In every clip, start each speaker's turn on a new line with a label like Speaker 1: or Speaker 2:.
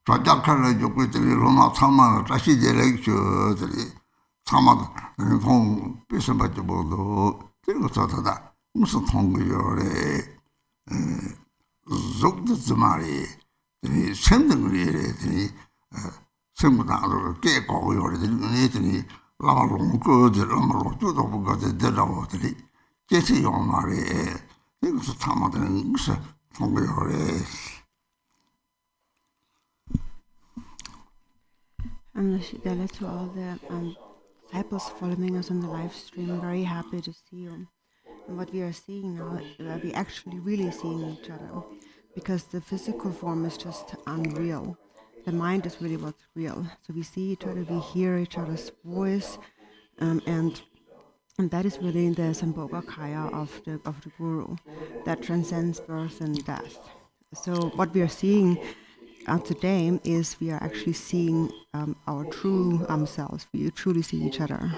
Speaker 1: 자작하는 조건들이 로마 참만 다시 제렉쇼들이 참만 통 비슷하게 보도 그리고 저다 무슨 통구요래 속도 말이 이 생등리들이 생무다로 깨고 요래들이 라마로 거들 라마로 주도 보거든 되라고들이 계시요 말이 이것도 참만은 무슨 통구요래
Speaker 2: Shidele, to all the disciples following us on the live stream, very happy to see you. And what we are seeing now, we actually really seeing each other, because the physical form is just unreal. The mind is really what's real. So we see each other, we hear each other's voice, and that is really the Dharmakaya of the Guru, that transcends birth and death. So what we are seeing today is we are actually seeing our true selves. We truly see each other.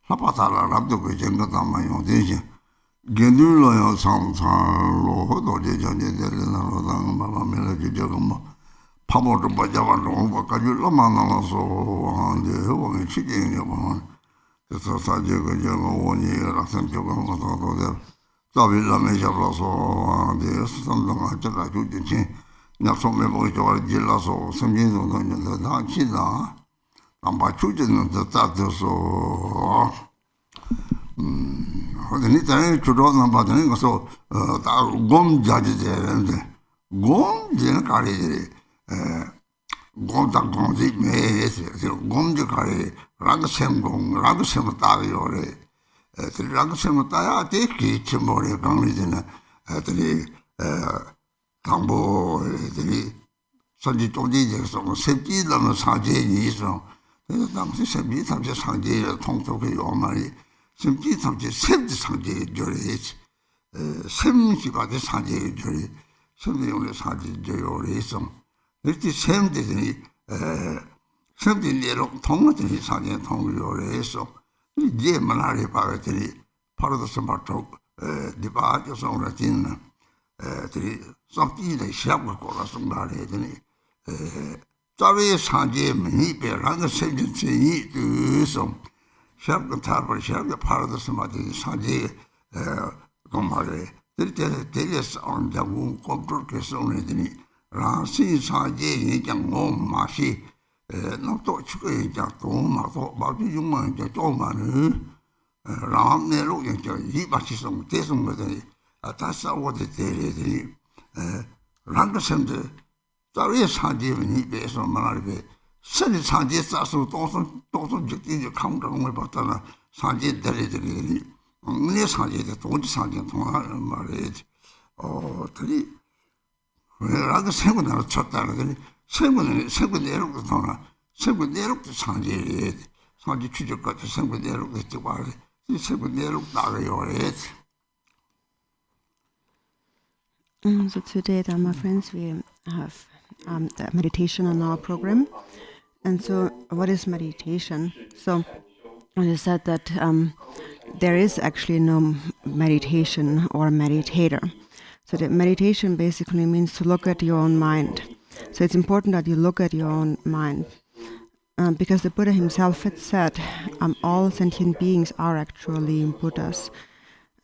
Speaker 1: Lapatala Rabdo Jengatama Yodation. Gendulo Samsalo, Hodo Janjan, Mama Melody Jagama, Pabo to Bajavan, Kajulamana, so on the Hogan chicken, the Society of 1 year, Rasan Jogan, Savilla Meja Rosso, the Sandanga Jacujin, not so many Gillas or some years on the Dachina. I'm choosing the status so. The need to run about the name so gom judges and gom generally gom that goes it may gom the carry Ragasem gong, Ragasem Taviore, the Ragasem Taya take it, Chimori, Gangrizina, at the Tambo, the Sajitodi, so 70 them Saji. 당시 셈이 삼제 상제 통독의 요말이 셈이 삼제 셈지 상제 조리 셈지 바데 상제 조리 셈이 오늘 상제 조리에서 이렇게 셈들이 셈들이 내로 통하더니 상제 통요래서 이제 말하리 바들이 바로도 스마트 디바죠 소라진 들이 섭기의 시합을 걸어서 말해더니 자외 상제 미베랑 생진이 두서 샵을 타버 샵을 파르도스 마디 상제 공말에 들때서 온다고 컨트롤해서 오늘더니 라시 상제 얘기한 거 맛이 너또 치고 얘기한 또 마도 마비 용만 이제 조만은 라암내로 이제 이 맛이서 대성 거더니 다시 오데 데리더니 랑가sem들 자외 상제는 이베서 말하게 선이 상제 싸서 동선 적지 감각을 받다나 상제 데리더니 내 상제도 동지 상제 통하는 말에 들이 왜라고 생각나서 쳤다는 생각내로도 통하 생각내로도 상제 추적까지 생각내로도 있지 말에 생각내로 나가요.
Speaker 2: So today, Dharma friends, we have the meditation on our program. And so what is meditation? So I said that there is actually no meditation or meditator. So the meditation basically means to look at your own mind. So it's important that you look at your own mind. Because the Buddha himself had said, all sentient beings are actually Buddhas.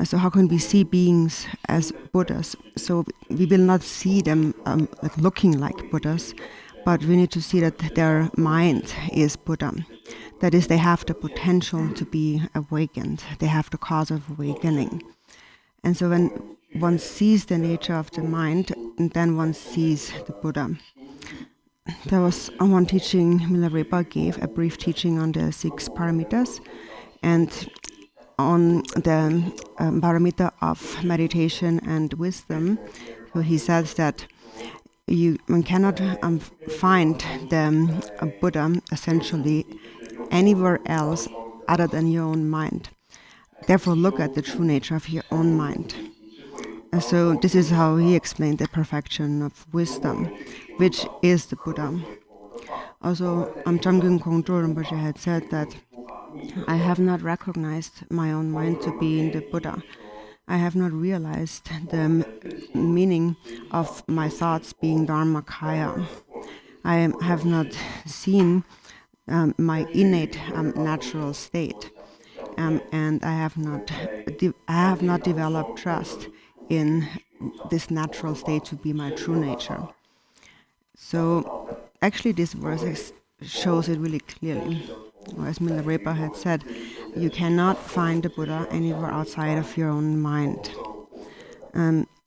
Speaker 2: So how can we see beings as Buddhas? So we will not see them like looking like Buddhas, but we need to see that their mind is Buddha. That is, they have the potential to be awakened. They have the cause of awakening. And so when one sees the nature of the mind, then one sees the Buddha. There was one teaching Milarepa gave, a brief teaching on the 6 paramitas, and on the paramita of meditation and wisdom. So he says that one cannot find the Buddha essentially anywhere else other than your own mind. Therefore, look at the true nature of your own mind. And so this is how he explained the perfection of wisdom, which is the Buddha. Also, Jamgyung Kongtrul Rinpoche had said that I have not recognized my own mind to be in the Buddha. I have not realized the meaning of my thoughts being Dharmakaya. I have not seen my innate natural state, and I have not developed trust in this natural state to be my true nature. So actually this verse shows it really clearly. As Milarepa had said, you cannot find the Buddha anywhere outside of your own mind.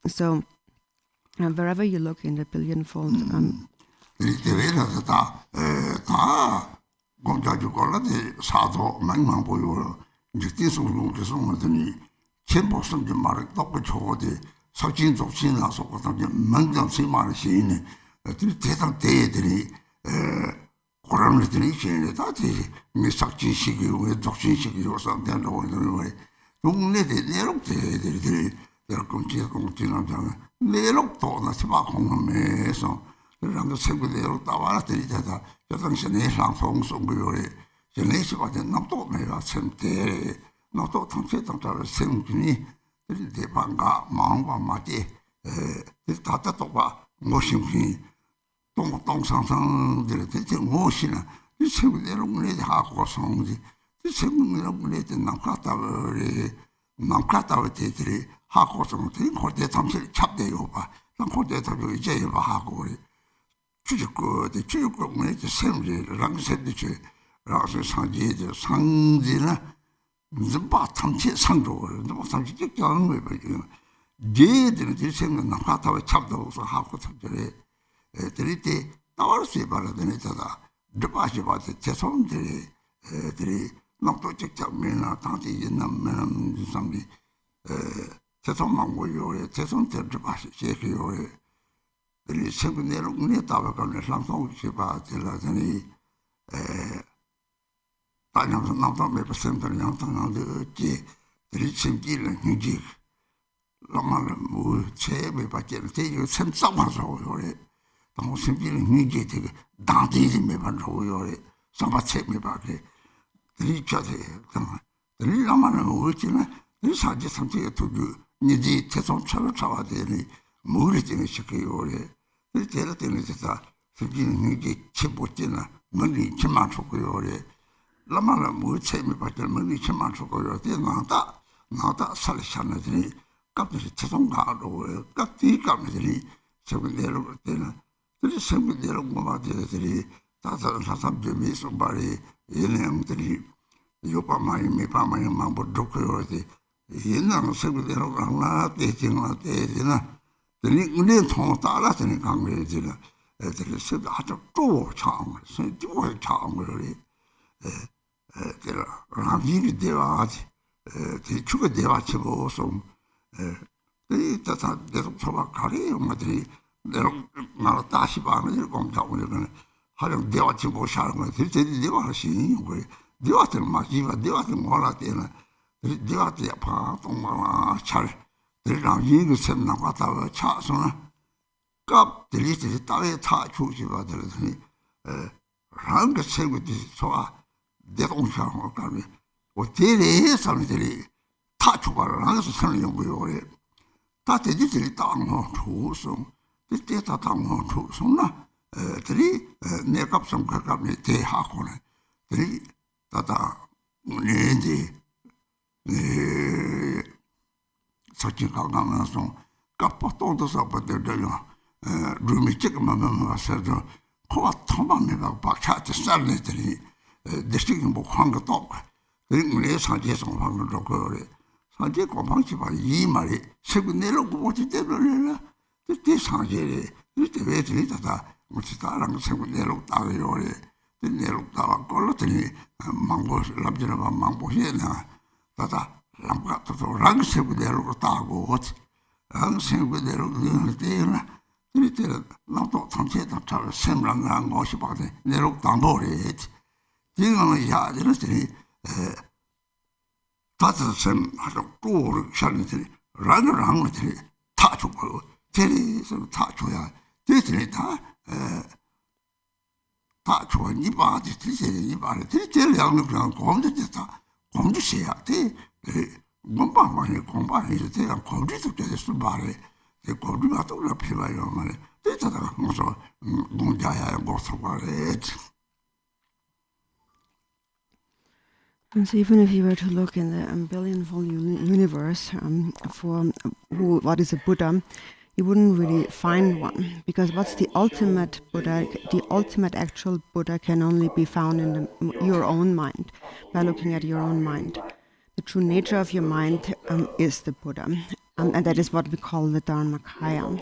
Speaker 2: So wherever you look in the billionfold
Speaker 1: Coramletini, that is Misaki Shiki, with Doxin Shiki or something away. Don't let it look their continue. They look to the Sibacon Mason. The Ranga said with the Tawati that the Nation songs of Glory. The nation was not to me at Sente, not to translate on the same Kini, the Banga, Mamba Mati, the Tata Toba, Motion. Dong Sang the motion, the same little hardcore songs, the same little Namkata, hardcore songs, or the Tamsil chap de Yoba, Namkota of Jay of Hakori. Chuko, the Chuko made the same Rang said the Chu, Rasu Sanji, the Sangina, the bottom Sando, the bottom young with Jade, the same Namkata of chap those Hakota. Triti, Tawarsi Baradanita, Dupashibati, Tesson, not to check up Mena, Tanti, Menam, somebody, Tesson Mango, Tesson, Dupashi, Sheki, there is something there, Netabakan, Lamson, Shiba, Telatani, I know not maybe something on the G, the rich and Gil and Nujik. Laman, Che, but you send someone over it. The simply music, Dante, me banjo, some check me back. The rich other, the Laman, which this had just something to do. Nidi, Tesson Chava, the Murit in Shiki, the Teletin is that Figin music, Chipotina, Money, Chimancho, Laman would say me back the money Chimancho, not that Salishan, got the Tesson guard or got the company, 7 dinner. There is something there about the Tassam Jimmy, somebody, in the Yopa, my mambo doctority. In the same there are dating like the Nick Tala and Congress. There is said that a door charm, so do charm really. There are really there are the sugar there also. That are the career, Madrid. Not Tashiba, come down. How do they watch you go sharing? They are seeing you. They are the Majiva, they are the Moratena, they are the part on Char. They are using some Namata Charsona. Cup deleted the Tali touch, which is about the Ranga say with this so they don't share. What they is something touch about another son of your. That is it down to so. The data down to Sona, 3, neck up some cacabli, te hakone, 3, tata, Munedi, 사진 가가면서 까빠또도 사버들요. 루미직 마마마서도 코가 통방매가 박차트 살네들이 대식이 뭐 한것도 그래 사제에서 방도 그래. 사제 공방지 봐. 이 말이 세분 내려고 어디 때문에 그때 사제에 그때 왜 들리다가 무슨 다른 세분 내려고 따요. 내려다가 걸었더니 망고 람지나가 망고해나 다다 람가도 랑세부 내려고 따고 랑세부 내려고 때나 그때 나도 통째다 잘 sem랑랑 것이 봐대 내려고 따버리 지금은 야들었더니 다들 셈 하고 꼬를 샤는더니 랑랑들이 다 주고 데리서 다 줘야 되더니 다 좋아 이바지 들이 이바를 들이 양을 그냥 공부됐다 공부해야 돼 공부하면 공부해야 돼 공부도 돼서 말해 공부가 또 필요해요 말해 되다가 무슨 공자야 무슨 말해.
Speaker 2: And so even if you were to look in the billion-fold universe for what is a Buddha, you wouldn't really find one, because what's the ultimate Buddha? The ultimate actual Buddha can only be found in your own mind, by looking at your own mind. The true nature of your mind is the Buddha, and that is what we call the Dharmakaya.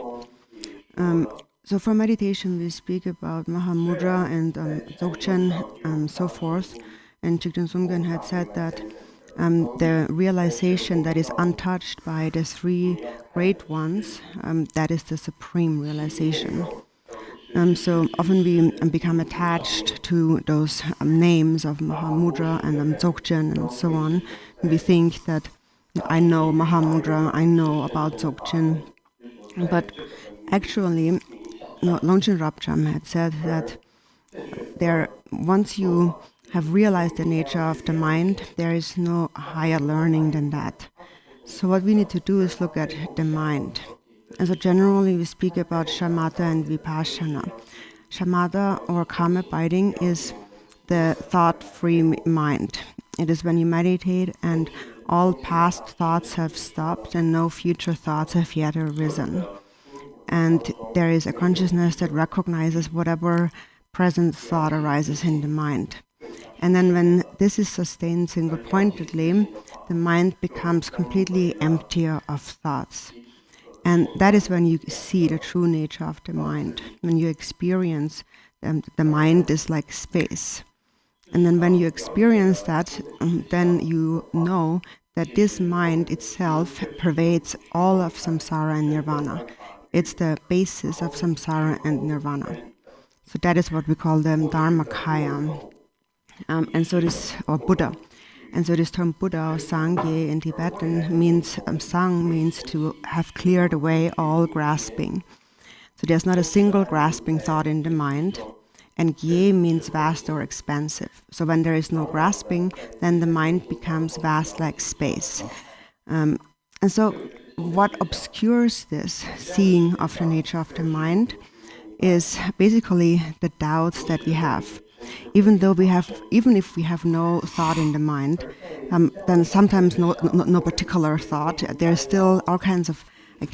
Speaker 2: So for meditation, we speak about Mahamudra and Dzogchen, so forth. And Jigten Sumgön had said that the realization that is untouched by the three great ones, that is the supreme realization. So often we become attached to those names of Mahamudra and Dzogchen and so on. And we think that I know Mahamudra, I know about Dzogchen. But actually, Longchen Rabjam had said that once you have realized the nature of the mind, there is no higher learning than that. So what we need to do is look at the mind. And so generally we speak about shamatha and vipassana. Shamatha, or calm abiding, is the thought-free mind. It is when you meditate and all past thoughts have stopped and no future thoughts have yet arisen. And there is a consciousness that recognizes whatever present thought arises in the mind. And then when this is sustained single-pointedly, the mind becomes completely empty of thoughts. And that is when you see the true nature of the mind, when you experience the mind is like space. And then when you experience that, then you know that this mind itself pervades all of samsara and nirvana. It's the basis of samsara and nirvana. So that is what we call the Dharmakaya. And so this, or Buddha. And so this term Buddha, or Sangye in Tibetan, means, Sang means to have cleared away all grasping. So there's not a single grasping thought in the mind. And Gye means vast or expansive. So when there is no grasping, then the mind becomes vast like space. And so what obscures this seeing of the nature of the mind is basically the doubts that we have. Even if we have no thought in the mind, then sometimes no particular thought, there's still all kinds of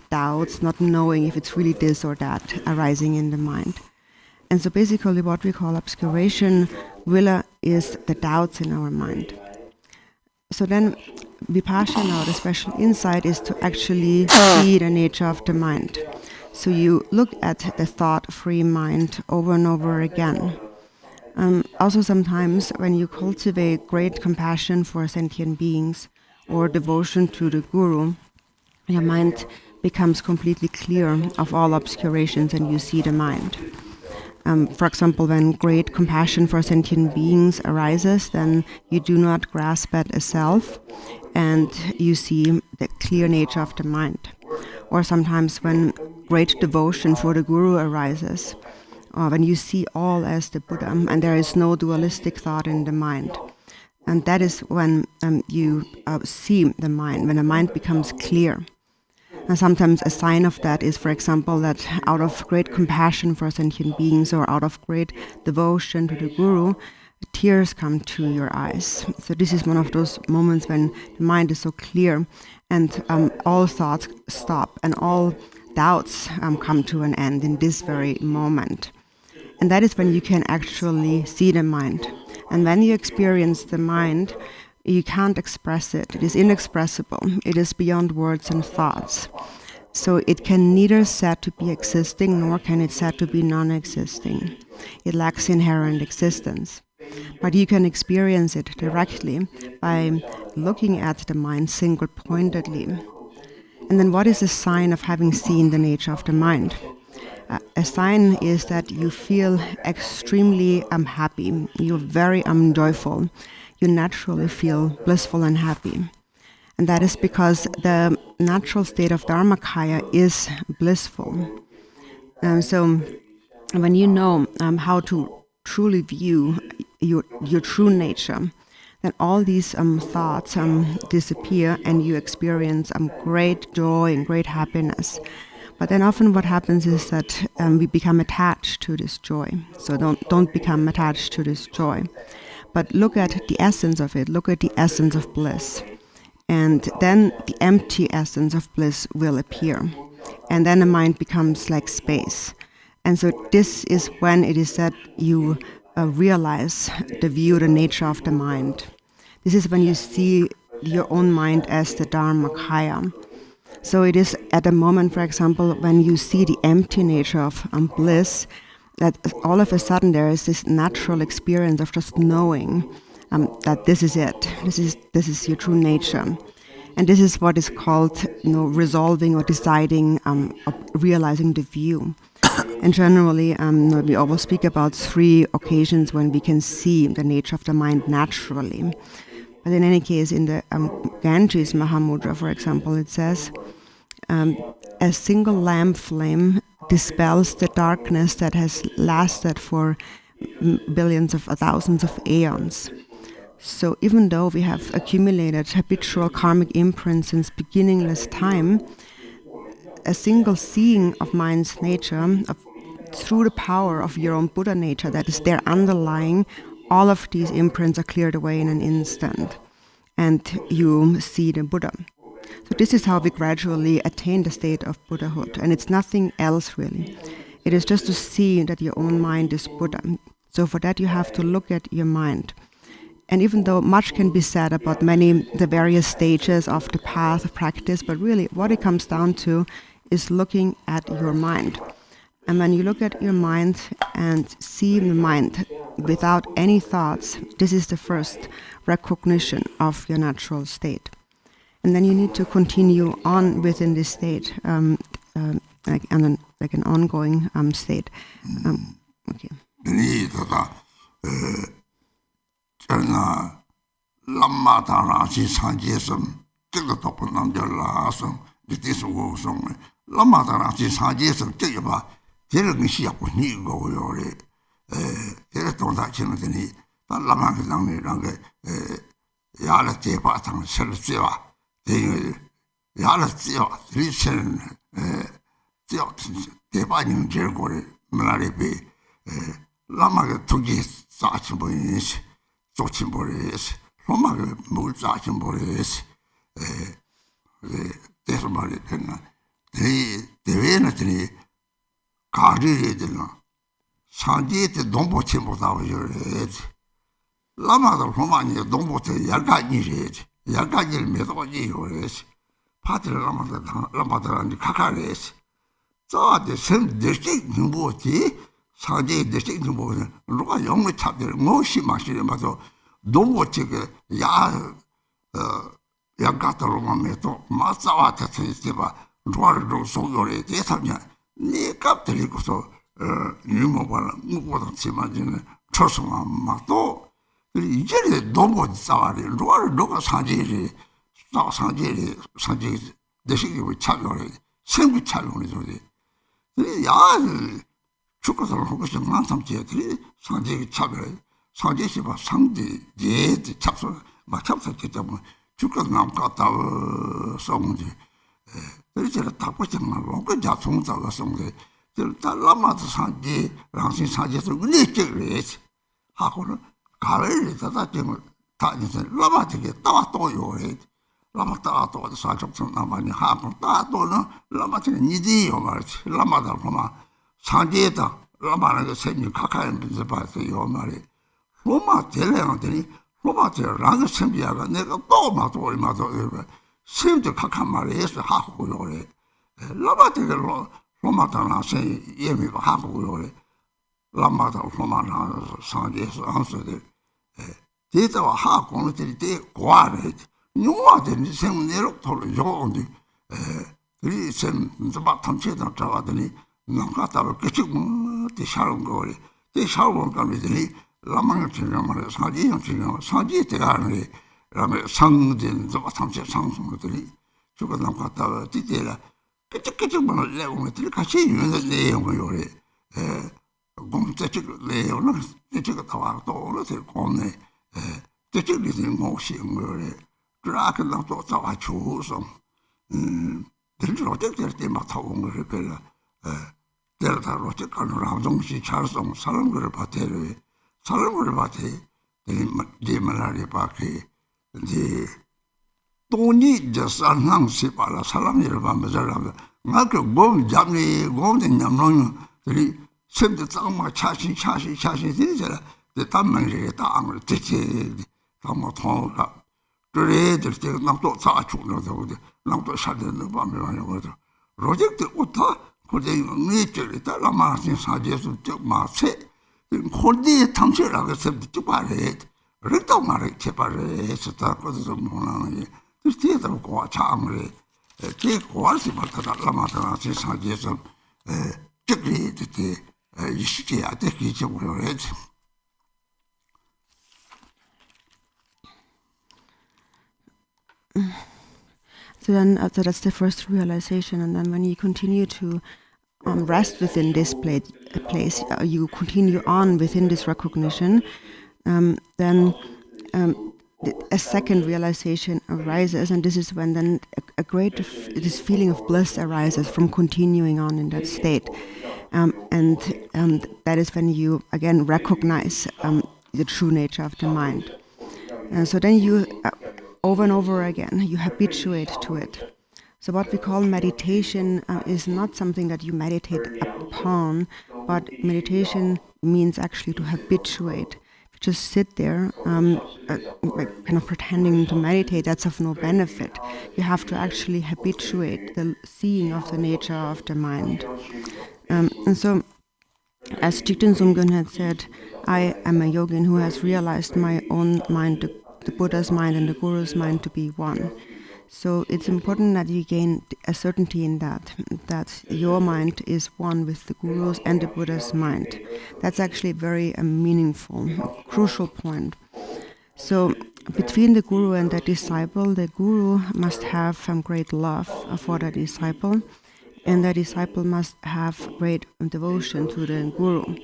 Speaker 2: doubts, not knowing if it's really this or that arising in the mind. And so basically what we call obscuration, villa, is the doubts in our mind. So then vipassana, the special insight, is to actually see the nature of the mind. So you look at the thought-free mind over and over again. Also sometimes when you cultivate great compassion for sentient beings or devotion to the guru, your mind becomes completely clear of all obscurations and you see the mind. For example, when great compassion for sentient beings arises, then you do not grasp at a self and you see the clear nature of the mind. Or sometimes when great devotion for the guru arises, when you see all as the Buddha and there is no dualistic thought in the mind. And that is when you see the mind, when the mind becomes clear. And sometimes a sign of that is, for example, that out of great compassion for sentient beings or out of great devotion to the guru, tears come to your eyes. So this is one of those moments when the mind is so clear and all thoughts stop and all doubts come to an end in this very moment. And that is when you can actually see the mind. And when you experience the mind, you can't express it. It is inexpressible. It is beyond words and thoughts. So it can neither said to be existing, nor can it said to be non-existing. It lacks inherent existence. But you can experience it directly by looking at the mind single-pointedly. And then what is a sign of having seen the nature of the mind? A sign is that you feel extremely happy. You're very joyful. You naturally feel blissful and happy. And that is because the natural state of Dharmakaya is blissful. So when you know how to truly view your true nature, then all these thoughts disappear and you experience great joy and great happiness. But then often what happens is that we become attached to this joy. So don't become attached to this joy. But look at the essence of it. Look at the essence of bliss. And then the empty essence of bliss will appear. And then the mind becomes like space. And so this is when it is that you realize the nature of the mind. This is when you see your own mind as the Dharmakaya. So it is at a moment, for example, when you see the empty nature of bliss, that all of a sudden there is this natural experience of just knowing that this is it. This is your true nature, and this is what is called, resolving or deciding, or realizing the view. And generally, we always speak about 3 occasions when we can see the nature of the mind naturally. But in any case, in the Ganges Mahamudra, for example, it says, a single lamp flame dispels the darkness that has lasted for billions of thousands of aeons. So even though we have accumulated habitual karmic imprints since beginningless time, a single seeing of mind's nature, through the power of your own Buddha nature that is there underlying, all of these imprints are cleared away in an instant, and you see the Buddha. So this is how we gradually attain the state of Buddhahood, and it's nothing else really. It is just to see that your own mind is Buddha. So for that you have to look at your mind. And even though much can be said about the various stages of the path of practice, but really what it comes down to is looking at your mind. And when you look at your mind and see the mind without any thoughts, this is the first recognition of your natural state. And then you need to continue on within this state, like an ongoing state. Okay.
Speaker 1: 가을이 다다지면 다니서 라마티게 따또 요래 라마 따또 사적선 나만이 하고 따또는 라마티게 니디요 말이지 라마다 보면 상계다 라마는 그 셈이 가까이 면서 봐서 요 말이 로마 델레한테니 로마 델라가 셈이야가 내가 또 마도 셈도 각한 말이 해서 하고 요래 라마티게 로마다나 셈 예미가 하고 요래 라마다 로마나 상계에서 안서들 데이터와 하학 공부들이 때 고아래 용화되는 셈 내lok토를 요온데 그리 셈 좀 탐체다 잡아더니 남가다를 끝이 뭐 샤운 거래 이 샤운 감이더니 라마가 지나면 사지 때가는 라마 상진 좀 탐체 상승들이 저거 남가다 뒤때라 끝이 뭐 내용을 같이 있는 내용을 요래 공짜적 내용을 이쪽에 다 와도 될 거네 저쪽이 모시는 거래 그렇게 나도 다 주소 들으러 될 막 타온 거를 별로 데려다로 저가는 라정시 잘성 사람 거를 받대를 사람 거를 받대 내 말이 밖에 이제 돈이 이제 상상시 봐라 사람이를 보면 잘하면 나그 몸 잡니 몸된 냠노는 들이 샘도 딱막 차신 되잖아 내 담만이게 땅을 대체 담아 통가 그래들 때 남도 다 죽는다고 남도 살는 밤에 많이 거든 프로젝트 오타 그때 네저리 따라마신 사제수 쪽 마세 콘디 탐실하고 샘도 빠래 그랬다 말에 제발에 했었다 거기서 뭐라는 게 그때도 고아 참을 그 고아시 받다 라마다 사제수 저기 그때 이 시기야 되게 좀 그래야지
Speaker 2: So then, so that's the first realization, and then when you continue to rest within this place, you continue on within this recognition, then a second realization arises, and this is when then this feeling of bliss arises from continuing on in that state, and that is when you again recognize the true nature of the mind. So then you over and over again, you habituate to it. So what we call meditation is not something that you meditate upon, but meditation means actually to habituate. You just sit there, like kind of pretending to meditate. That's of no benefit. You have to actually habituate the seeing of the nature of the mind. And so, as Jigten Sumgyön had said, I am a yogin who has realized my own mind, the Buddha's mind and the Guru's mind to be one. So it's important that you gain a certainty in that your mind is one with the Guru's and the Buddha's mind. That's actually a very meaningful, crucial point. So between the Guru and the disciple, the Guru must have great love for the disciple, and the disciple must have great devotion to the Guru.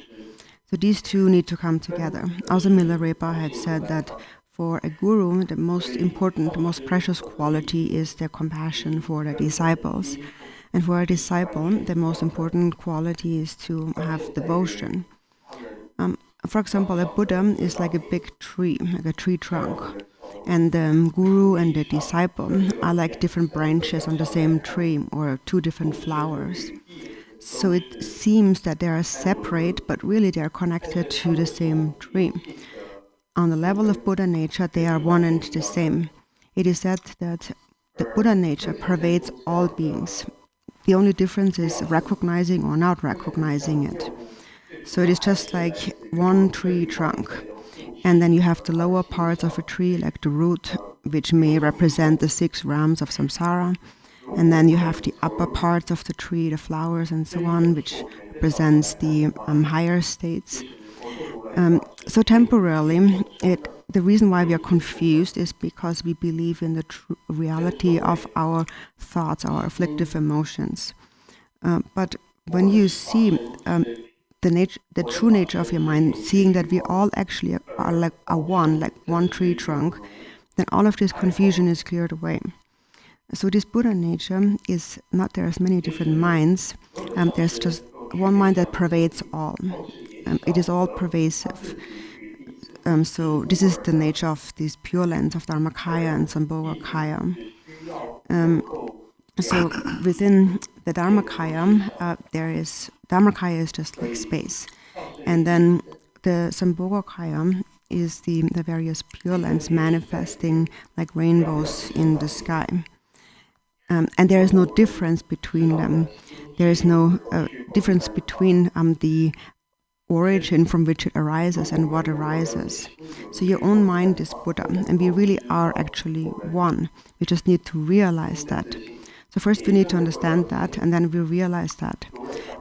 Speaker 2: So these two need to come together. Also, Milarepa had said that for a guru, the most important, the most precious quality is their compassion for the disciples. And for a disciple, the most important quality is to have devotion. For example, a Buddha is like a big tree, like a tree trunk. And the guru and the disciple are like different branches on the same tree or two different flowers. So it seems that they are separate, but really they are connected to the same tree. On the level of Buddha nature, they are one and the same. It is said that the Buddha nature pervades all beings. The only difference is recognizing or not recognizing it. So it is just like one tree trunk. And then you have the lower parts of a tree, like the root, which may represent the 6 realms of samsara. And then you have the upper parts of the tree, the flowers and so on, which represents the higher states. So temporarily, the reason why we are confused is because we believe in the true reality of our thoughts, our afflictive emotions. But when you see the true nature of your mind, seeing that we all actually are like one tree trunk, then all of this confusion is cleared away. So this Buddha nature is not there's many different minds, there's just one mind that pervades all. It is all pervasive. so this is the nature of these Pure Lands of Dharmakaya and Sambhogakaya. So within the Dharmakaya, Dharmakaya is just like space. And then the Sambhogakaya is the various Pure Lands manifesting like rainbows in the sky. And there is no difference between them. There is no difference between the origin from which it arises and what arises. So your own mind is Buddha, and we really are actually one. We just need to realize that. So first we need to understand that, and then we realize that.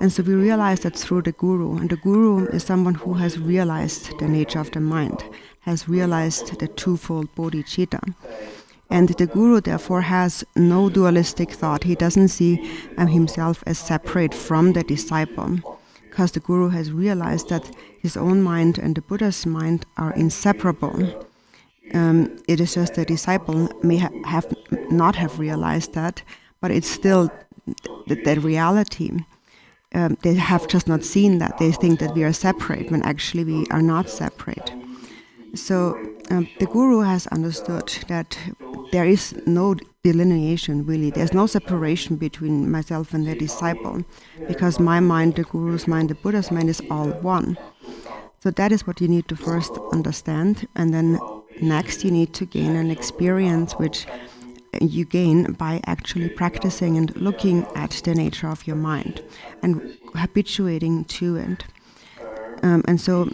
Speaker 2: And so we realize that through the Guru, and the Guru is someone who has realized the nature of the mind, has realized the twofold bodhicitta. And the Guru therefore has no dualistic thought. He doesn't see himself as separate from the disciple, because the Guru has realized that his own mind and the Buddha's mind are inseparable. It is just the disciple may not have realized that, but it's still the reality. They have just not seen that. They think that we are separate, when actually we are not separate. So the Guru has understood that there is no delineation, really. There's no separation between myself and the disciple, because my mind, the Guru's mind, the Buddha's mind is all one. So that is what you need to first understand, and then next you need to gain an experience which you gain by actually practicing and looking at the nature of your mind and habituating to it. And so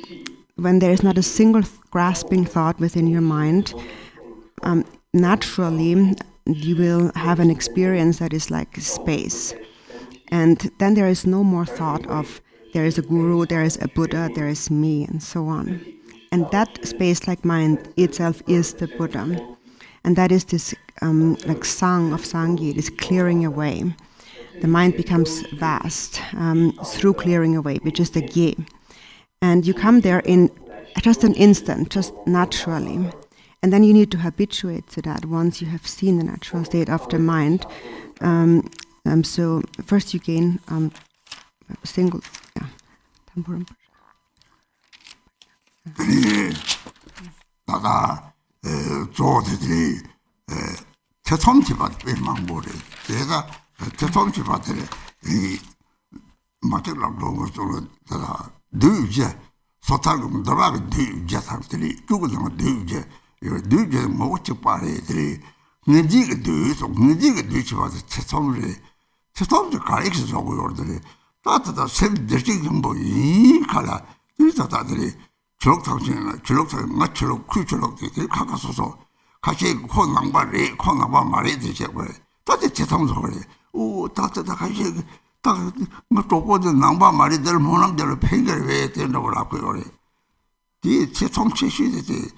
Speaker 2: when there is not a single grasping thought within your mind, naturally you will have an experience that is like space. And then there is no more thought of there is a Guru, there is a Buddha, there is me, and so on. And that space-like mind itself is the Buddha. And that is this like sang of Sangye, this clearing away. The mind becomes vast through clearing away, which is the Gye. And you come there in just an instant, just naturally. And then you need to habituate to that once you have seen the natural state of the mind. So first you gain single... Yeah.
Speaker 1: 조들이 태솜치밭 망보리 제가 태솜치밭에 이 마찬가지로 그것도 다 düje 소탈금 들어가게 düje 상들이 죽어서 düje 이 düje 먹지 빠래들이 내지가 dü서 내지가 dü지 봐서 태솜이 가르쳐 주고 요들이 따뜻한 샘들이 뭐이 칼라 이다다들이 주력탕신이나 맞추력 쿠주력들이 가까워서 같이 코낭바 말이 되죠. 다들 제통서 그래. 오 따뜻하다 같이 딱뭐 조고도 낭바 말이들 모남대로 팽개를 왜 된다고 하고 그래. 이 제통체시들이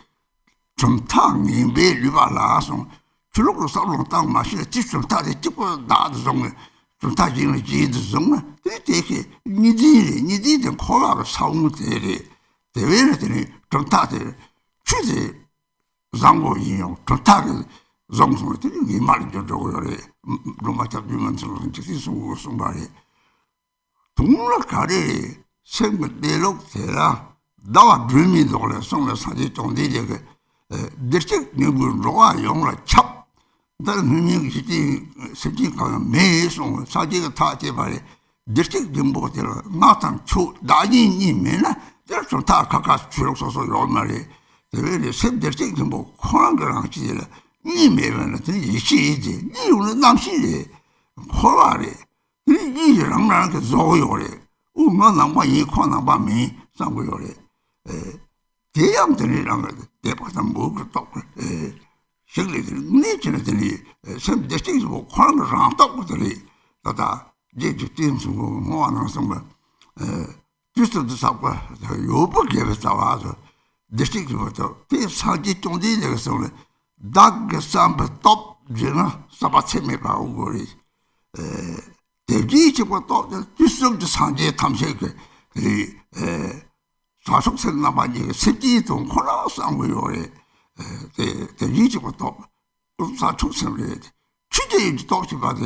Speaker 1: 좀탕이 매일 봐라서 주력으로 싸우는 땅 마시는 집좀 다들 찍고 나도 좀 다지는 지도 좀 되게 니들이 코라가 싸우는 데리 대외들이 좀 다들 주제 장고 이용 좀 다들 정성들이 이 말이 저거 그래 로마탑주면서 진짜 수고 말이 동락가리 생각대로 되라 나와 주민도 그래 성을 사지 정대게 대책 누구로와 용을 찹 다른 의미가 있지 세진가 매송 사지가 다 제발에 대책 정보대로 나탄 초 나진이면은 좀 다 각각 주력서서 요 말이 대외에 샘들씩 뭐 코난 거랑 지들 이 매면은 이 시지 이유는 남시리 코라리 이랑 나랑 그 조요래 우마 남바 이 코난 바미 상고요래 대양들이랑 대파다 뭐그 또 실리들 니치들이 샘들씩 뭐 코난 거랑 똑들이 다다 이제 팀수 뭐 하는 선거 주스도 잡고 요밖에 없어서 디스트릭트부터 대사지 정도에 대해서는 닭 삼바 톱 제나 사바체메 바우고리 대지치고 또 주스도 상제 탐색에 이 사속생 남아지 세지도 코나 상고요래 대지치고 또 사속생을 취재도 똑같이 봐도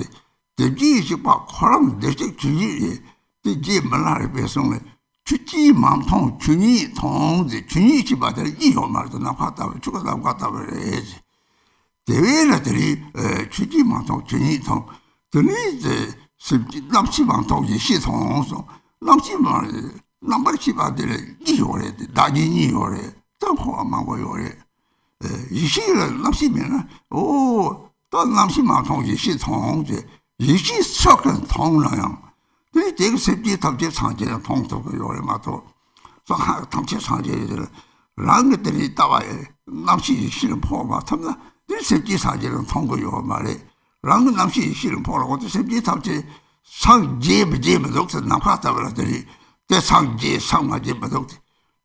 Speaker 1: 대지치고 코랑 대지 주의 이제 말하를 배송을 추지 맘통 주니 통지 주니 집아들 이요 말도 나갔다 죽어 나갔다 그래야지 대외라들이 추지 맘통 주니 통 드니제 남시 맘통 시통서 남시 말 남버 집아들 이요래 다니니 요래 땅호만 요래 이시를 남시면 또 남시 맘통 시통지 이시 석은 통나요 근데这个实际他们这常见的通俗个有人嘛都说还他们这常见的两个的大外南西西人破嘛他们这实际常见的通过有嘛嘞两个南西西人破了我这实际他们这上街不街不都是哪怕到了这里在上街上嘛街不都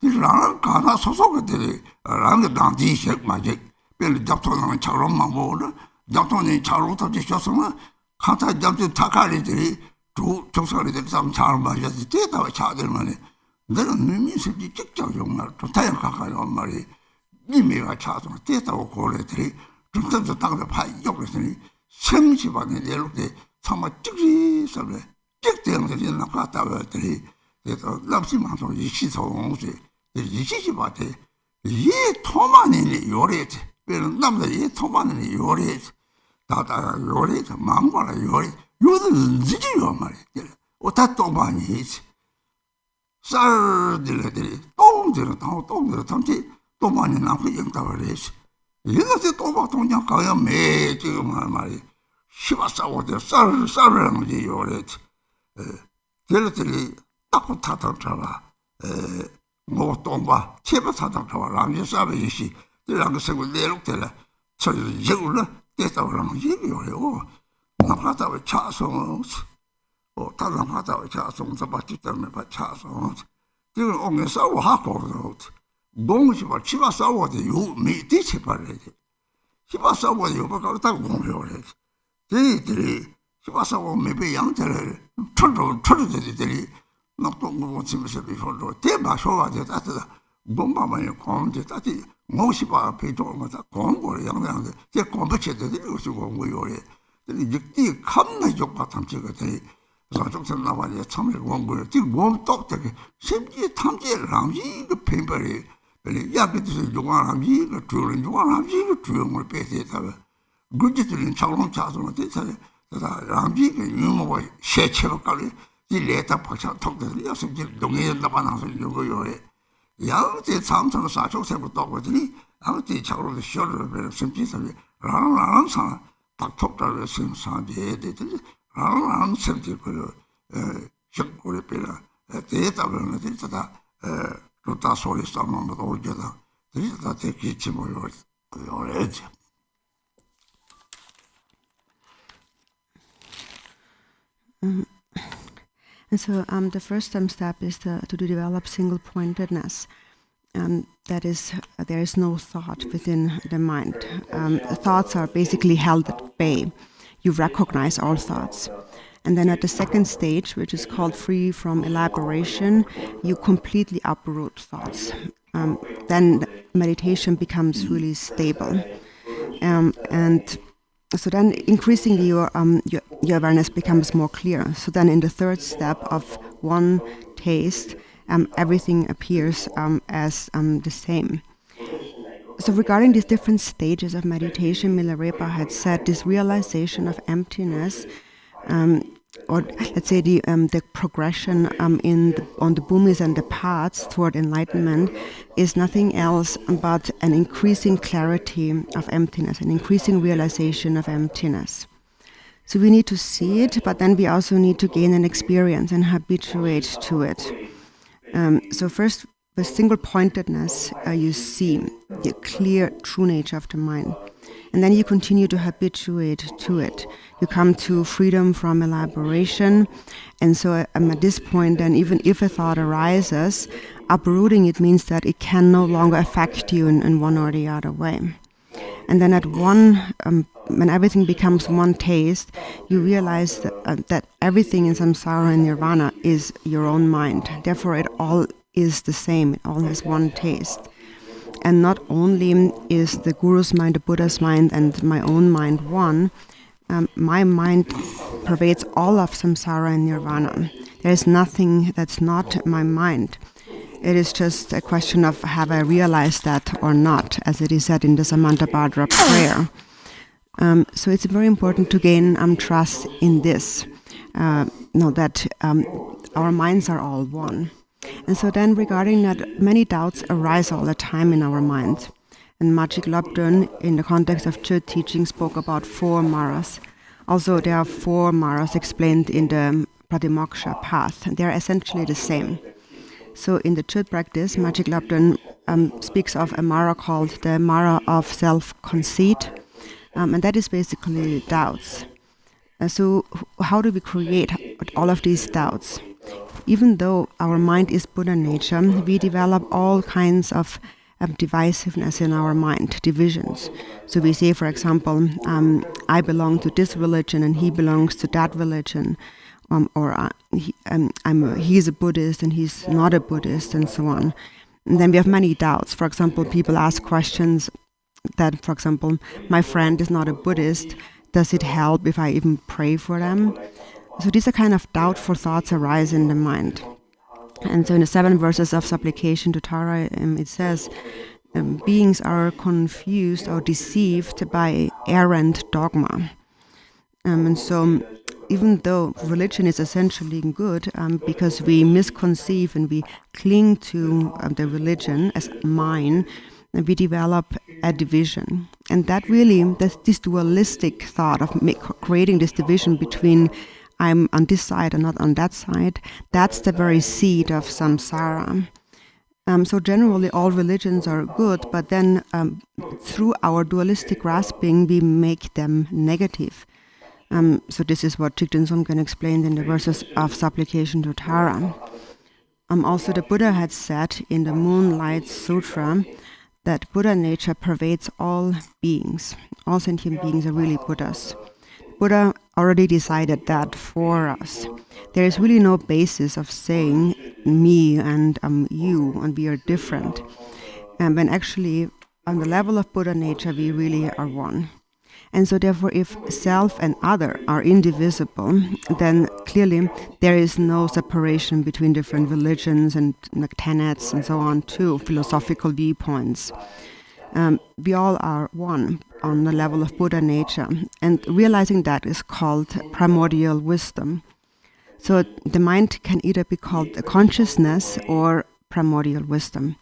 Speaker 1: 这两个刚才说个的两个当地些嘛这别人交通上桥路嘛不了交通呢桥路他这说什么看他交通他看的这里조사리들 참 잘 맞아서 대다가 차들만에 내가 눈미습이 직접 정말 또 다양 가까운 말이 이미가 차서 대다고 고래들이 좀 던져 당도 파 욕했으니 생시반에 내려때 참아 찍지 서래 찍대응들이 나갔다 했더니 그래서 남시만서 이시성시 이시시바테 이 토만이 요래지 왜냐면 남자 이 토만이 요래지 다다 요래지 망고라 요래 요는 지지요 말이야. 오다 또 많이 했지. 쌀들들이 똥들은 탐지 또 많이 남고 영답을 했지. 이것이 또막 동장 가야 매 지금 말이 시바싸고들 쌀을 하는지 요랬지. 걔네들이 딱 타다 잡아. 뭐 똥바 채바 타다 잡아. 랑지 쌀이시. 이랑 세고 내lok들 저 이거를 떼다 그러는지 요래요. 나가다가 차송, 다른 나가다가 차송, 저 받기 때문에 차송. 지금 오늘 싸워 하고, 농시 봐, 치바 싸워도 요 밑에 치바래지. 치바 싸워도 요 바로 딱 공유를 해. 저희들이 치바 싸워 매배 양태를 철들이 낙동고 치면서 비서로 대마쇼가지고 따뜻하 몸마만이 공제 따뜻 모시바 배도마다 공고를 양양데 제 공부체들이 요새 공부요래. 이제 감내 족바 탐지거든요. 그래서 좀 나와야 참을 공부를 지금 몸 똑똑해. 심지 탐지를 하지 그 펜벌이 야비도 용안하지 그 주는 용안하지 그 주용을 빼세다. 그지들은 차롱 차서는 대사에 그래서 ramji 그 유모가 셰체로 깔리 이 레타 박사 톡들 여성들 동의에 나타나서 요거요에 양제 참선을 사족세부터 거더니 아무튼 차로도 쇼를 배를 심지서 라라랑 사 박톡달을 심사지에 되더니 라라랑 심지 그 식고리 빼라 대답을 했다 로타 소리 싸움도 오죠다 그래서 대기치 모여 그래야지
Speaker 2: And so the first step is to develop single-pointedness. That is, there is no thought within the mind. Thoughts are basically held at bay. You recognize all thoughts. And then at the second stage, which is called free from elaboration, you completely uproot thoughts. Then meditation becomes really stable. And so then increasingly your awareness becomes more clear. So then in the third step of one taste, everything appears as the same. So regarding these different stages of meditation, Milarepa had said this realization of emptiness, or let's say the progression on the bhumis and the paths toward enlightenment is nothing else but an increasing clarity of emptiness, an increasing realization of emptiness. So we need to see it, but then we also need to gain an experience and habituate to it. So first, with single-pointedness, you see the clear, true nature of the mind. And then you continue to habituate to it. You come to freedom from elaboration. And so at this point, then even if a thought arises, uprooting it means that it can no longer affect you in one or the other way. And then at when everything becomes one taste, you realize that everything in samsara and nirvana is your own mind. Therefore, it all is the same. It all has one taste. And not only is the Guru's mind, the Buddha's mind, and my own mind one, my mind pervades all of samsara and nirvana. There is nothing that's not my mind. It is just a question of have I realized that or not, as it is said in the Samantabhadra prayer. So it's very important to gain trust in this, that our minds are all one. And so then regarding that, many doubts arise all the time in our mind. And Majik Lobdön, in the context of Chöd teaching, spoke about 4 maras. Also, there are 4 maras explained in the Pratimoksha path. They are essentially the same. So in the Chöd practice, Majik Lobdön speaks of a mara called the mara of self-conceit. And that is basically doubts. So how do we create all of these doubts? Even though our mind is Buddha nature, we develop all kinds of divisiveness in our mind, divisions. So we say, for example, I belong to this religion and he belongs to that religion, he's a Buddhist and he's not a Buddhist, and so on. And then we have many doubts. For example, people ask questions that, for example, my friend is not a Buddhist. Does it help if I even pray for them? So these are kind of doubtful thoughts arise in the mind. And so in the 7 verses of Supplication to Tara, it says, beings are confused or deceived by errant dogma. And so even though religion is essentially good, because we misconceive and we cling to the religion as mine, we develop a division. And that really, this dualistic thought of creating this division between I'm on this side and not on that side, that's the very seed of samsara. So generally all religions are good, but then through our dualistic grasping, we make them negative. So this is what Jigten Sumgön explained in the verses of Supplication to Tara. Also the Buddha had said in the Moonlight Sutra that Buddha nature pervades all beings. All sentient beings are really Buddhas. Buddha already decided that for us. There is really no basis of saying me and you and we are different. When actually on the level of Buddha nature we really are one. And so therefore if self and other are indivisible, then clearly there is no separation between different religions and tenets and so on too, philosophical viewpoints. We all are one on the level of Buddha nature, and realizing that is called primordial wisdom. So the mind can either be called a consciousness or primordial wisdom.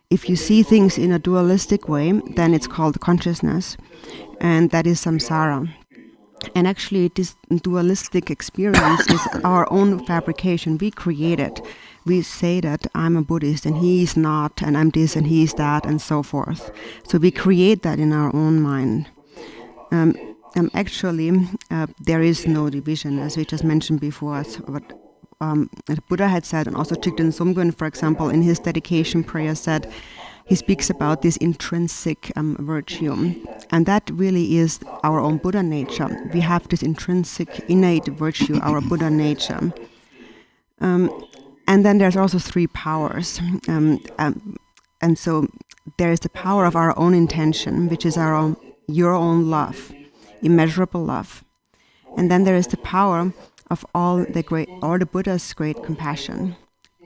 Speaker 2: If you see things in a dualistic way, then it's called consciousness, and that is samsara. And actually this dualistic experience is our own fabrication. We create it. We say that I'm a Buddhist and he is not, and I'm this and he is that, and so forth. So we create that in our own mind. Actually, there is no division, as we just mentioned before. But the Buddha had said, and also Jigten Sumgön, for example, in his dedication prayer said, he speaks about this intrinsic virtue. And that really is our own Buddha nature. We have this intrinsic, innate virtue, our Buddha nature. And then there's also 3 powers. And so there is the power of our own intention, which is your own love, immeasurable love. And then there is the power of all the Buddha's great compassion.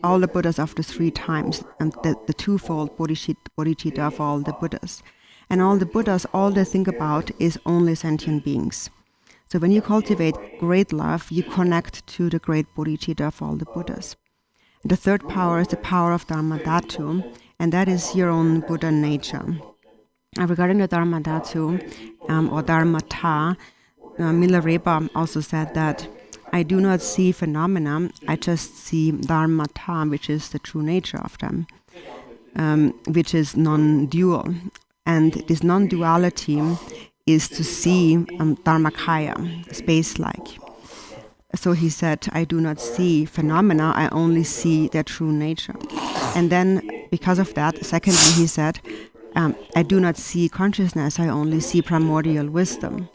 Speaker 2: All the Buddhas of the 3 times, and the twofold bodhicitta of all the Buddhas. And all the Buddhas, all they think about is only sentient beings. So when you cultivate great love, you connect to the great bodhicitta of all the Buddhas. And the 3rd power is the power of Dharma Dhatu, and that is your own Buddha nature. Regarding the Dharma Dhatu, or Dharmata, Milarepa also said that I do not see phenomena, I just see dharmata, which is the true nature of them, which is non-dual. And this non-duality is to see Dharmakaya, space-like. So he said, I do not see phenomena, I only see their true nature. And then, because of that, secondly, he said, I do not see consciousness, I only see primordial wisdom.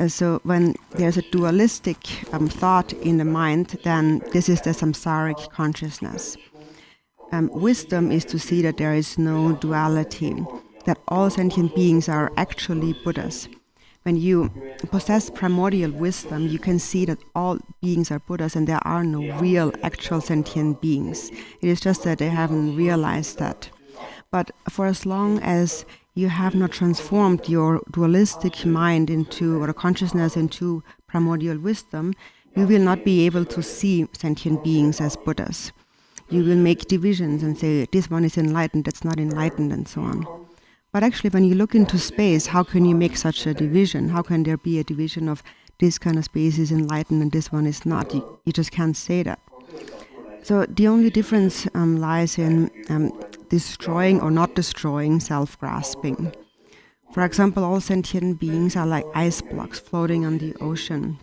Speaker 2: So when there's a dualistic thought in the mind, then this is the samsaric consciousness. Wisdom is to see that there is no duality, that all sentient beings are actually Buddhas. when you possess primordial wisdom, you can see that all beings are Buddhas and there are no real, actual sentient beings. It is just that they haven't realized that. But for as long as you have not transformed your dualistic mind into, or consciousness into primordial wisdom, you will not be able to see sentient beings as Buddhas. You will make divisions and say, this one is enlightened, that's not enlightened, and so on. But actually, when you look into space, how can you make such a division? How can there be a division of this kind of space is enlightened and this one is not? You just can't say that. So the only difference lies in destroying or not destroying self-grasping. For example, all sentient beings are like ice blocks floating on the ocean.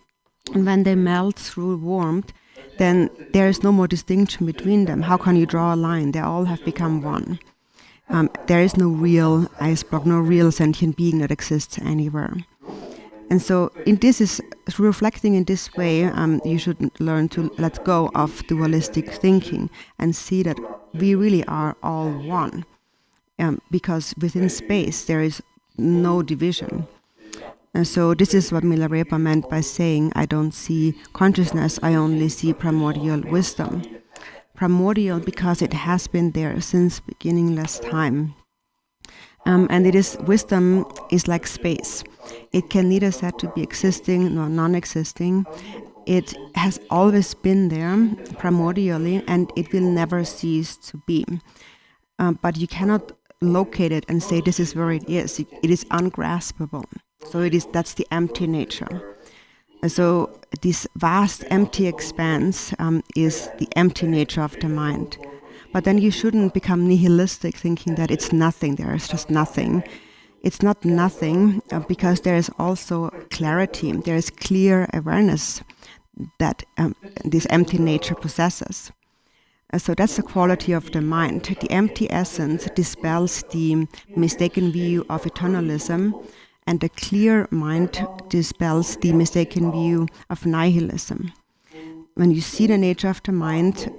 Speaker 2: And when they melt through warmth, then there is no more distinction between them. How can you draw a line? They all have become one. There is no real ice block, no real sentient being that exists anywhere. And so this is reflecting in this way, you should learn to let go of dualistic thinking and see that we really are all one. Because within space there is no division. And so this is what Milarepa meant by saying, I don't see consciousness, I only see primordial wisdom. Primordial because it has been there since beginningless time. And it is, wisdom is like space. It can neither said to be existing nor non-existing. It has always been there primordially and it will never cease to be. But you cannot locate it and say this is where it is. It is ungraspable. So that's the empty nature. So this vast empty expanse is the empty nature of the mind. But then you shouldn't become nihilistic thinking that it's nothing, there is just nothing. It's not nothing because there is also clarity, there is clear awareness that this empty nature possesses. So that's the quality of the mind. The empty essence dispels the mistaken view of eternalism, and the clear mind dispels the mistaken view of nihilism. When you see the nature of the mind,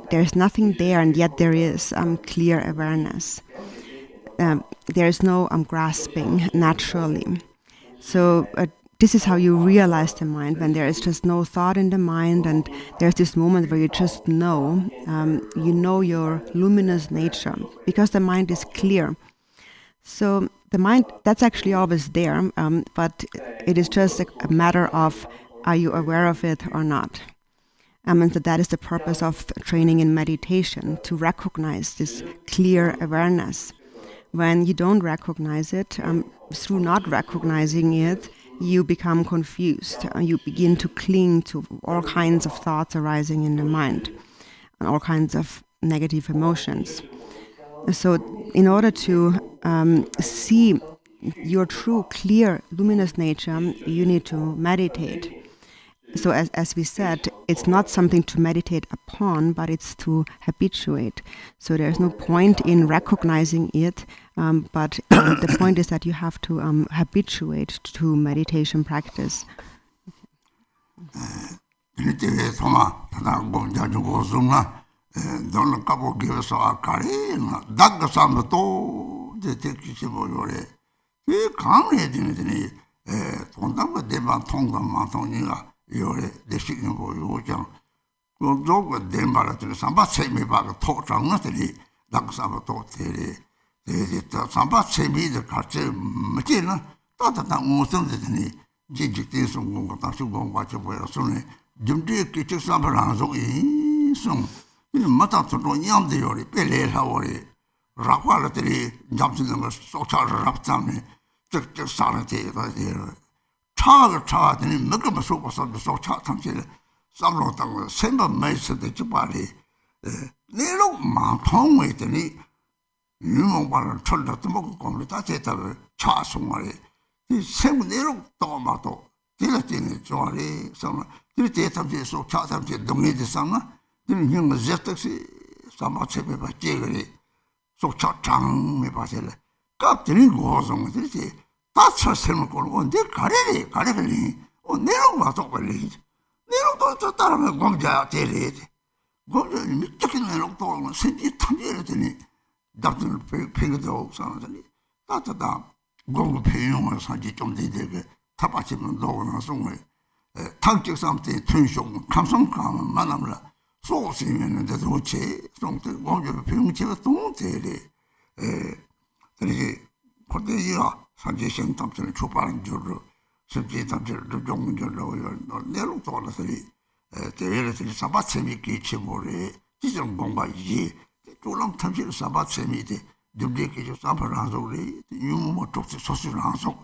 Speaker 2: there is nothing there, and yet there is clear awareness. There is no grasping naturally. So this is how you realize the mind, when there is just no thought in the mind, and there's this moment where you just know, you know your luminous nature, because the mind is clear. So the mind, that's actually always there, but it is just a matter of, are you aware of it or not? And so that is the purpose of training in meditation, to recognize this clear awareness. When you don't recognize it, through not recognizing it, you become confused. You begin to cling to all kinds of thoughts arising in the mind, and all kinds of negative emotions. So in order to see your true, clear, luminous nature, you need to meditate. So as we said, it's not something to meditate upon, but it's to habituate. So there's no point in recognizing it, but the point is that you have to habituate to meditation practice.
Speaker 1: Yore de shikin bo yo jang go go den ba la de samba che me ba to chang na de dak sa ba to de ta samba che me de ka che me che na ta ta mo song de ni ji ji de song go ta su go ba che bo ya so ne jum de ke che sa ba ran so yi song ni ma ta to no nyam de yore pe le la ore ra kwa la de jam sin de so cha ra tsam ne che sa na de da de 차가 되니 먹으면 속아서 속차 탐실 삼로당 생각 매스도 주바리 내로 망통에 되니 유명바를 철도 먹고 거기 다 제다를 차송아리 이 생각 내로 또 마도 딜라티니 좋아리 좀 딜때 탐실 속차 탐실 동네에 상나 딜 형의 제탁시 삼아체베 바제거리 속차 장메 바셀 갑들이 고송 딜지 다쳐 세면 거는 내 가래리 내로 와서 걸리 내로 또 따라면 공자 되리 공자 미적인 내로 또 생기 탐지를 되니 답들 팽도 없어서니 따따다 공부 표현을 사지 좀 되게 타바치면 도나 송에 탕적 상태 튼숑 감성감 만남라 소스이면 대도체 송때 공주 병치가 동태리 그렇게 거기야 산지신 탐을 초반은 줄로 실제 탐을 종문절로 내로 돌아서리 대회에서 사바체미 기치모리 지정 공부이지 조람 탐실 사바체미데 듬리게 사바를 하소리 유모 쪽지 소수를 하소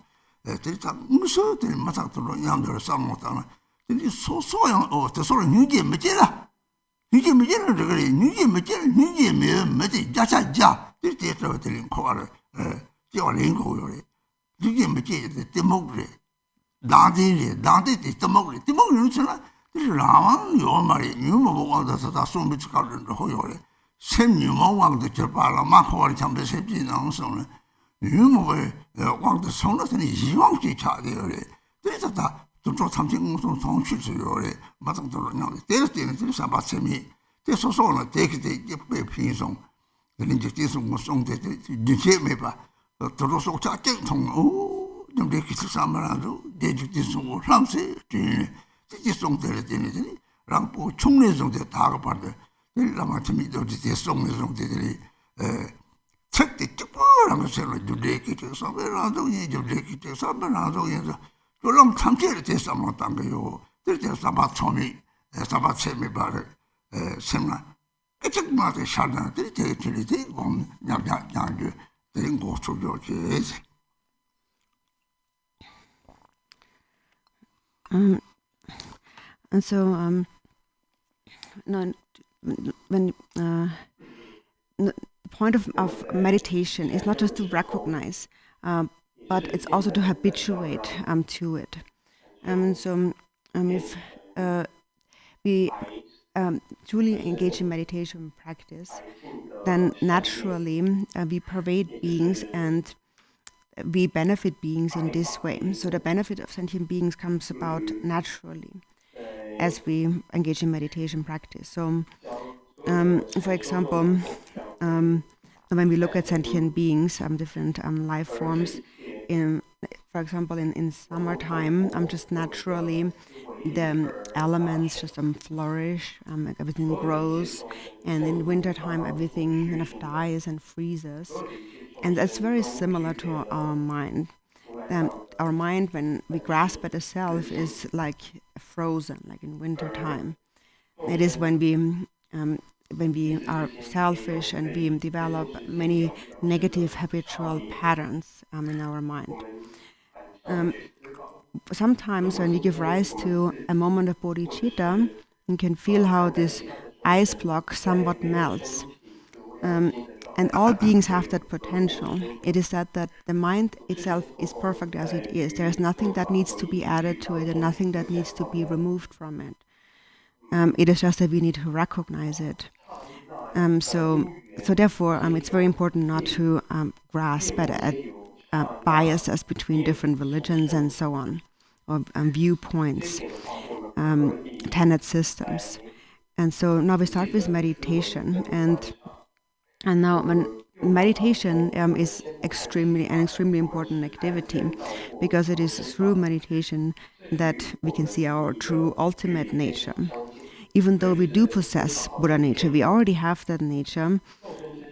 Speaker 1: 대다 무서들 마상들로 양들 싸먹다는 근데 소소양 대소를 뉴게 메제라 뉴게 메제는 그래 뉴게 메제는 뉴게 메제 자자자 이때서 들린 코를叫人口有的，你也没见的，这么个，当地的这么个，这么个人出来，这是狼有嘛的，你们不忘的是他送不去搞人之后有的，sem你们忘的就把了，马好的强被谁技能送了，你们不忘的送了是你希望去查的有的，这是他就做长期工作从去是有的，马上都是那样的，这个点呢就是想把前面，这说了，这个也被平送，人家这是我送的，你些没吧。들어서 자정통 좀 이렇게 사람들도 대주지송 상세 지지송 되는 랑보 총례송대 다가 받을 일라마침이 도지 송례송대들이 책대 쭉보라는 것을 이렇게 서베라도 이제 이렇게 서베라도 이제 그럼 참기를 대서 못한 거요. 그래서 사바 처음이 사바 처음에 바를 semna echek mate shalna te chili te gom nya te ngo chu jo che
Speaker 2: and so no, when the point of meditation is not just to recognize, but it's also to habituate to it. So if we truly engage in meditation practice, then naturally we pervade beings and we benefit beings in this way. So the benefit of sentient beings comes about naturally as we engage in meditation practice. So, for example, when we look at sentient beings, different life forms, for example, in summertime, just naturally the elements just flourish, everything grows, and in wintertime everything kind of dies and freezes. And that's very similar to our mind. Our mind, when we grasp at the self, is like frozen, like in wintertime. It is when we are selfish and we develop many negative habitual patterns in our mind. Sometimes when we give rise to a moment of bodhicitta, you can feel how this ice block somewhat melts. And all beings have that potential. It is that the mind itself is perfect as it is. There is nothing that needs to be added to it and nothing that needs to be removed from it. It is just that we need to recognize it. So therefore, it's very important not to grasp at biases between different religions and so on, or viewpoints, tenet systems. And so now we start with meditation, and now when meditation is extremely important activity, because it is through meditation that we can see our true ultimate nature. Even though we do possess Buddha nature, we already have that nature,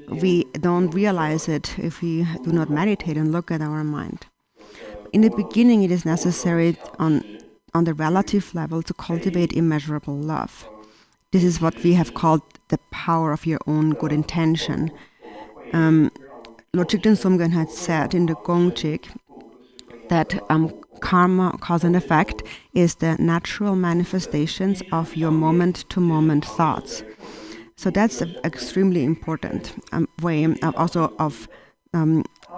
Speaker 2: we don't realize it if we do not meditate and look at our mind. In the beginning, it is necessary on the relative level to cultivate immeasurable love. This is what we have called the power of your own good intention. Lord Jigten Sumgön had said in the Gongchik that karma, cause and effect, is the natural manifestations of your moment-to-moment thoughts. So that's an extremely important way also of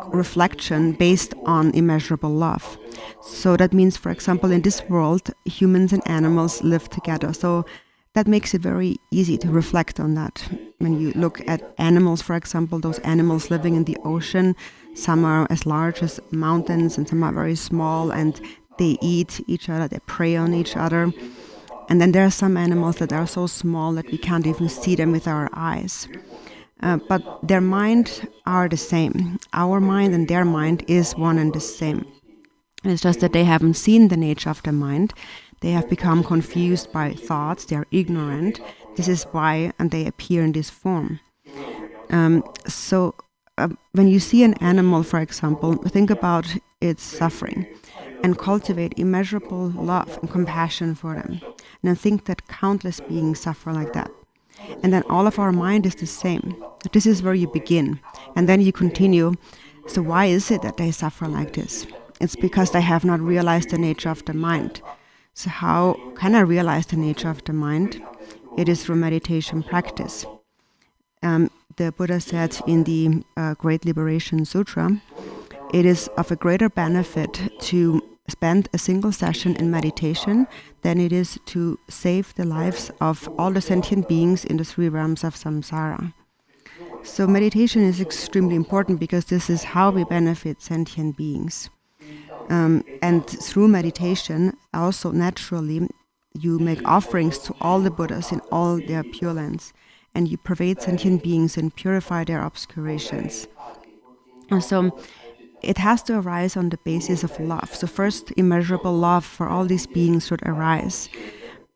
Speaker 2: reflection based on immeasurable love. So that means, for example, in this world, humans and animals live together. So that makes it very easy to reflect on that. When you look at animals, for example, those animals living in the ocean, some are as large as mountains and some are very small, and they eat each other, they prey on each other. And then there are some animals that are so small that we can't even see them with our eyes. But their minds are the same. Our mind and their mind is one and the same. It's just that they haven't seen the nature of the mind. They have become confused by thoughts. They are ignorant. This is why and they appear in this form. So when you see an animal, for example, think about its suffering and cultivate immeasurable love and compassion for them. And then think that countless beings suffer like that. And then all of our mind is the same. This is where you begin. And then you continue. So why is it that they suffer like this? It's because they have not realized the nature of the mind. So how can I realize the nature of the mind? It is through meditation practice. The Buddha said in the Great Liberation Sutra, it is of a greater benefit to spend a single session in meditation than it is to save the lives of all the sentient beings in the three realms of samsara. So meditation is extremely important because this is how we benefit sentient beings. And through meditation, also naturally, you make offerings to all the Buddhas in all their pure lands, and you pervade sentient beings and purify their obscurations. And so it has to arise on the basis of love. So first, immeasurable love for all these beings should arise.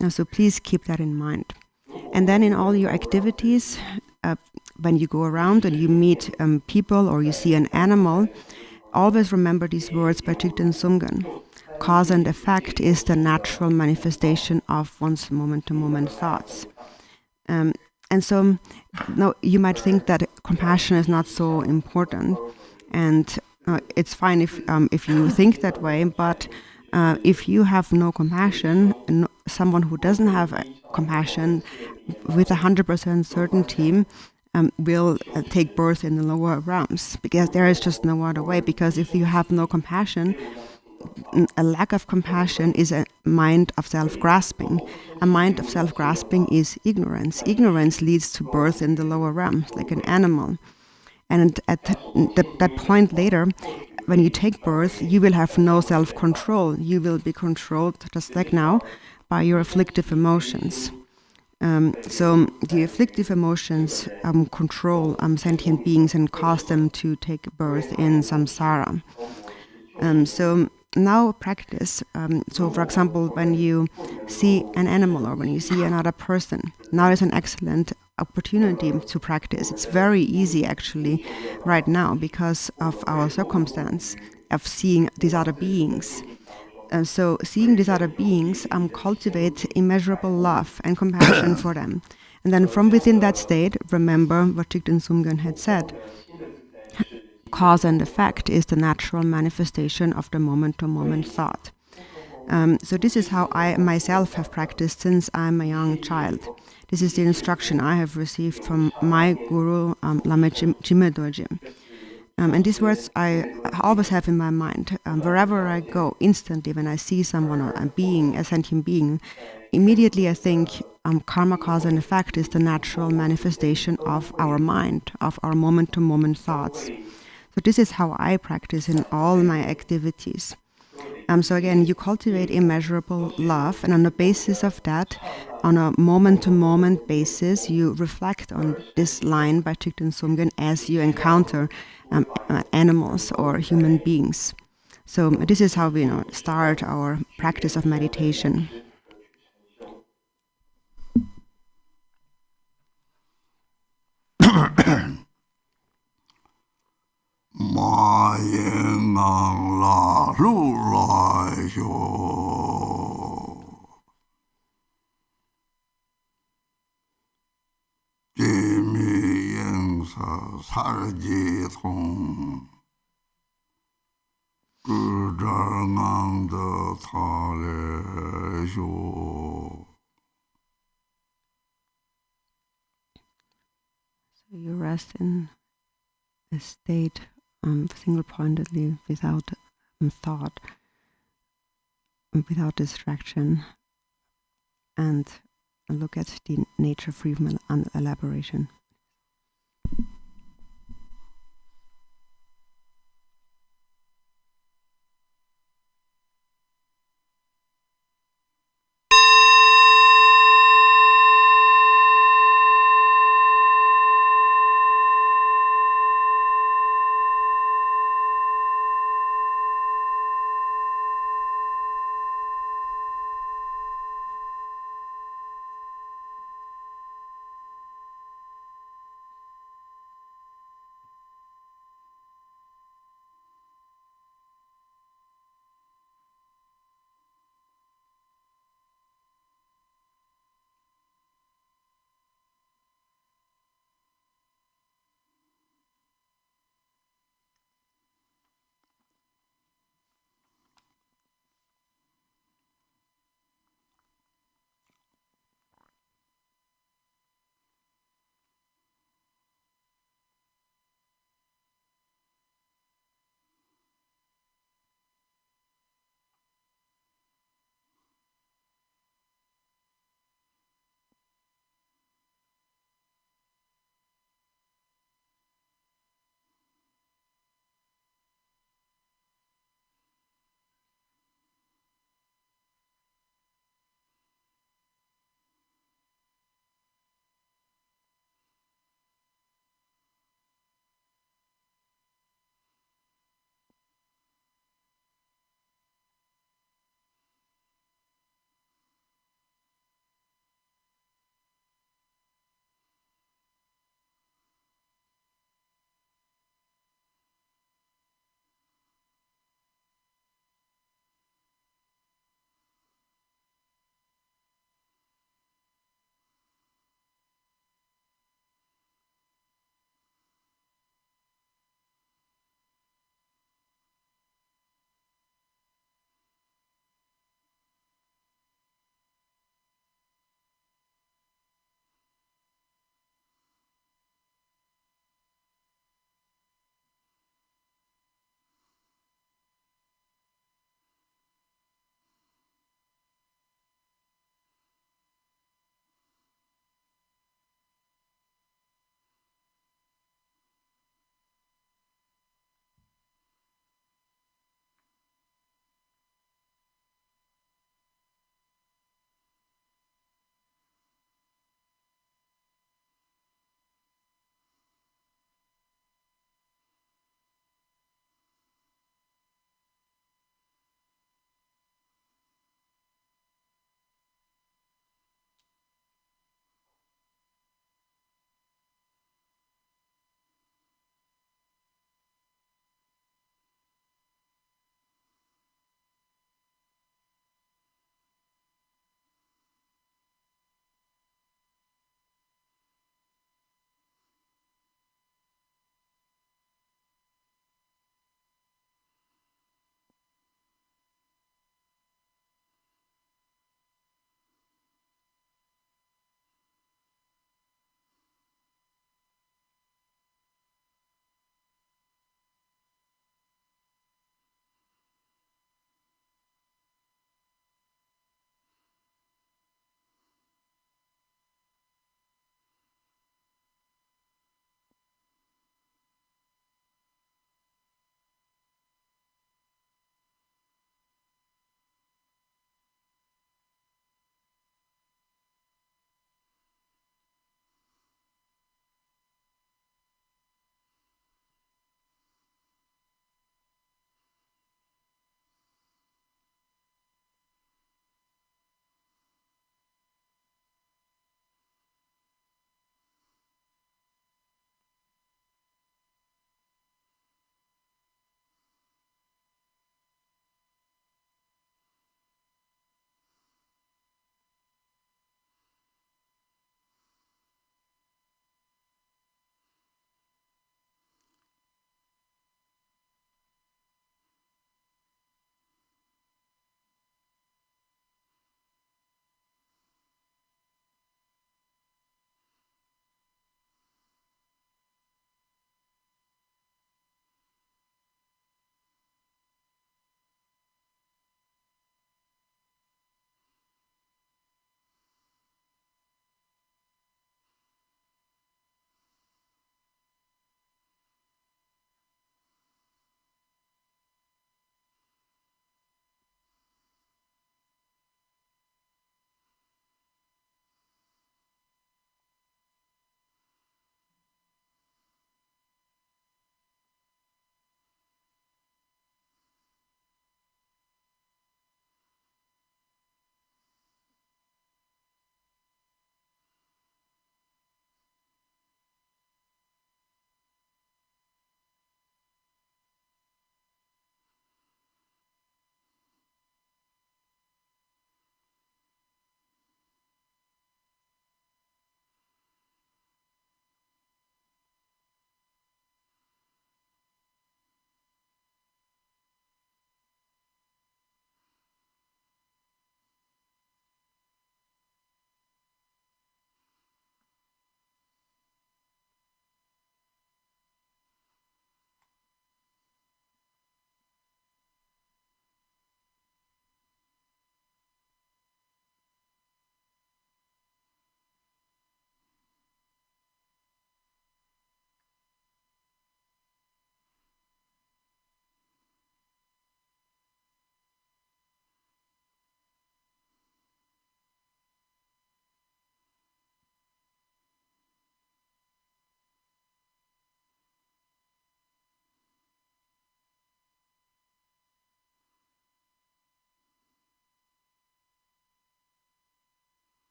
Speaker 2: And so please keep that in mind. And then in all your activities, when you go around and you meet people or you see an animal, always remember these words by Thigten Sumgön. Cause and effect is the natural manifestation of one's moment-to-moment thoughts. And so no, you might think that compassion is not so important. And it's fine if you think that way, but if you have no compassion, someone who doesn't have compassion with 100% certainty will take birth in the lower realms, because there is just no other way. Because if you have no compassion, a lack of compassion is a mind of self-grasping. A mind of self-grasping is ignorance. Ignorance leads to birth in the lower realms, like an animal. And at that point later, when you take birth, you will have no self-control. You will be controlled, just like now, by your afflictive emotions. So the afflictive emotions control sentient beings and cause them to take birth in samsara. So now practice. So for example, when you see an animal or when you see another person, now is an excellent opportunity to practice. It's very easy actually right now because of our circumstance of seeing these other beings. So seeing these other beings cultivate immeasurable love and compassion for them. And then from within that state, remember what Thigten Sumgön had said. Cause and effect is the natural manifestation of the moment-to-moment thought. So this is how I myself have practiced since I'm a young child. This is the instruction I have received from my guru, Lama Jime Dorje. And these words I always have in my mind. Wherever I go, instantly when I see someone or a being, a sentient being, immediately I think karma, cause and effect is the natural manifestation of our mind, of our moment-to-moment thoughts. So this is how I practice in all my activities. So again, you cultivate immeasurable love, and on the basis of that, on a moment-to-moment basis, you reflect on this line by Thigten Sumgön as you encounter animals or human beings. So this is how we start our practice of meditation.
Speaker 1: Ma yin ngang la lu lai xiu ji mi yin sa ji tong gu zhe ngang de ta le xiu.
Speaker 2: So you rest in a state single-pointedly, without thought, without distraction, and look at the nature free from elaboration.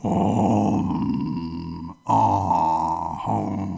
Speaker 1: Om Ahom.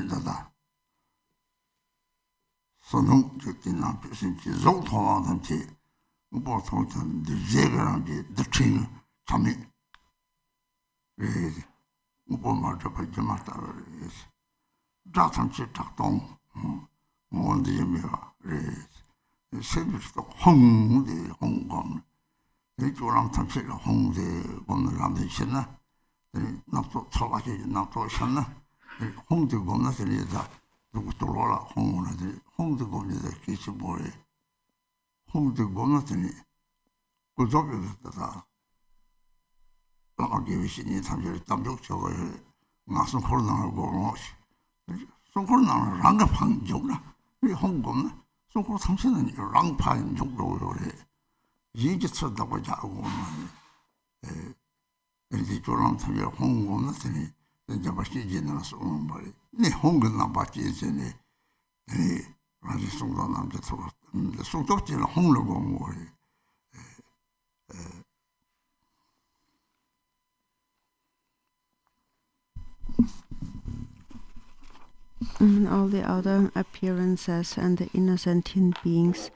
Speaker 1: Dada. Sonong Jutina Pisinchi, Zotomanti, Ubototan, the Zegarangi, the Ching, Tami, Ubomata Pajamata, Datan Chitakton, on the Yamira, the Savage of Hong, the Hong Kong, the Joram Tansi, Hong, the Gondaland Shena, the not so Tawaki, not so Shana, the Hong the Gondas, that. Doctorora Hong, the Hong the Gommy, the Kishibori, Hong the Gomatini, good job with that. I'll give you any time you're Tabucho, Mason Hornan Gorosh. Some Hornan Rangapang Jogna, we Hong Gom, so called something in your Rangpine Jogro. You just said that was a woman. And the Joram Tamir Hong Gomatini. The Jabashi generous own body. Ne Hongan Nabati is in a Rajisongan, the Sotoki Honglogon worry.
Speaker 2: All the other appearances and the inner sentient beings,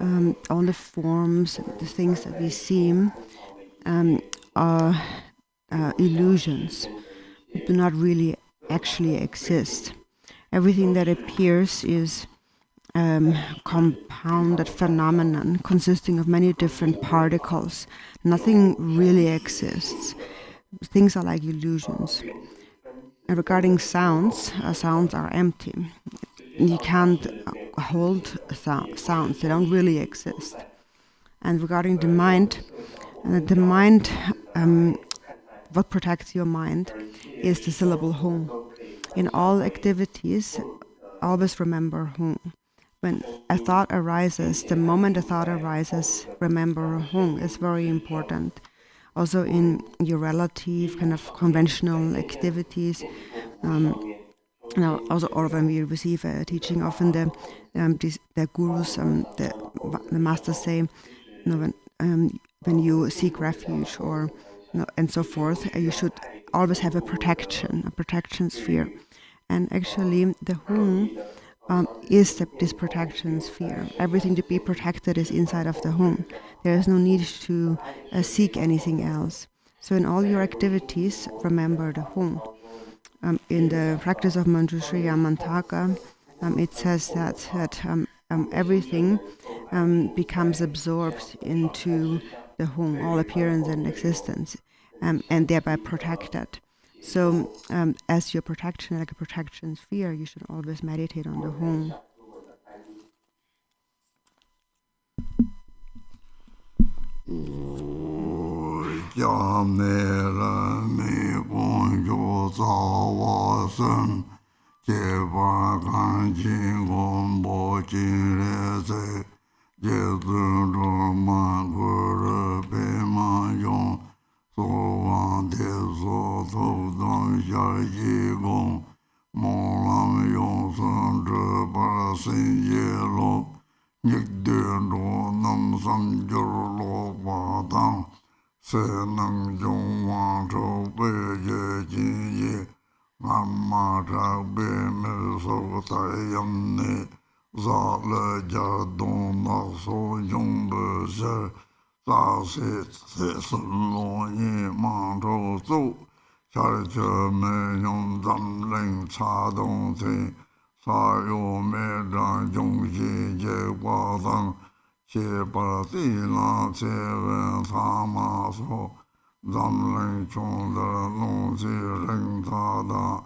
Speaker 2: all the forms, the things that we see, are illusions. Do not really actually exist. Everything that appears is compounded phenomenon consisting of many different particles. Nothing really exists. Things are like illusions. And regarding sounds, sounds are empty. You can't hold sounds. They don't really exist. And regarding the mind, what protects your mind is the syllable Hung. In all activities, always remember Hung. When a thought arises, the moment a thought arises, remember Hung. It's very important. Also in your relative, kind of conventional activities. Now, also, or when we receive a teaching, often the gurus, the masters say, when you seek refuge or and so forth, you should always have a protection sphere. And actually, the Hung is this protection sphere. Everything to be protected is inside of the Hung. There is no need to seek anything else. So in all your activities, remember the Hung. In the practice of Manjushri Yamantaka, it says that everything becomes absorbed into the Hung, all appearance and existence, and thereby protected. So as your protection, like a protection sphere, you should always meditate on the Hung.
Speaker 1: Senang Jong Wang Chou Bei Ye Jin Ye Nam Ma Cha Bei Me So Tai Yam Ne za le ja dong na so yong bu zhe za se sun lo yi mang zhou zhou xia che me yong zam ling cha dong cai sa yu me zhang yong xi jie gua zang xie pa di na xie wen sa ma so zam ling chong de long xi ring ta da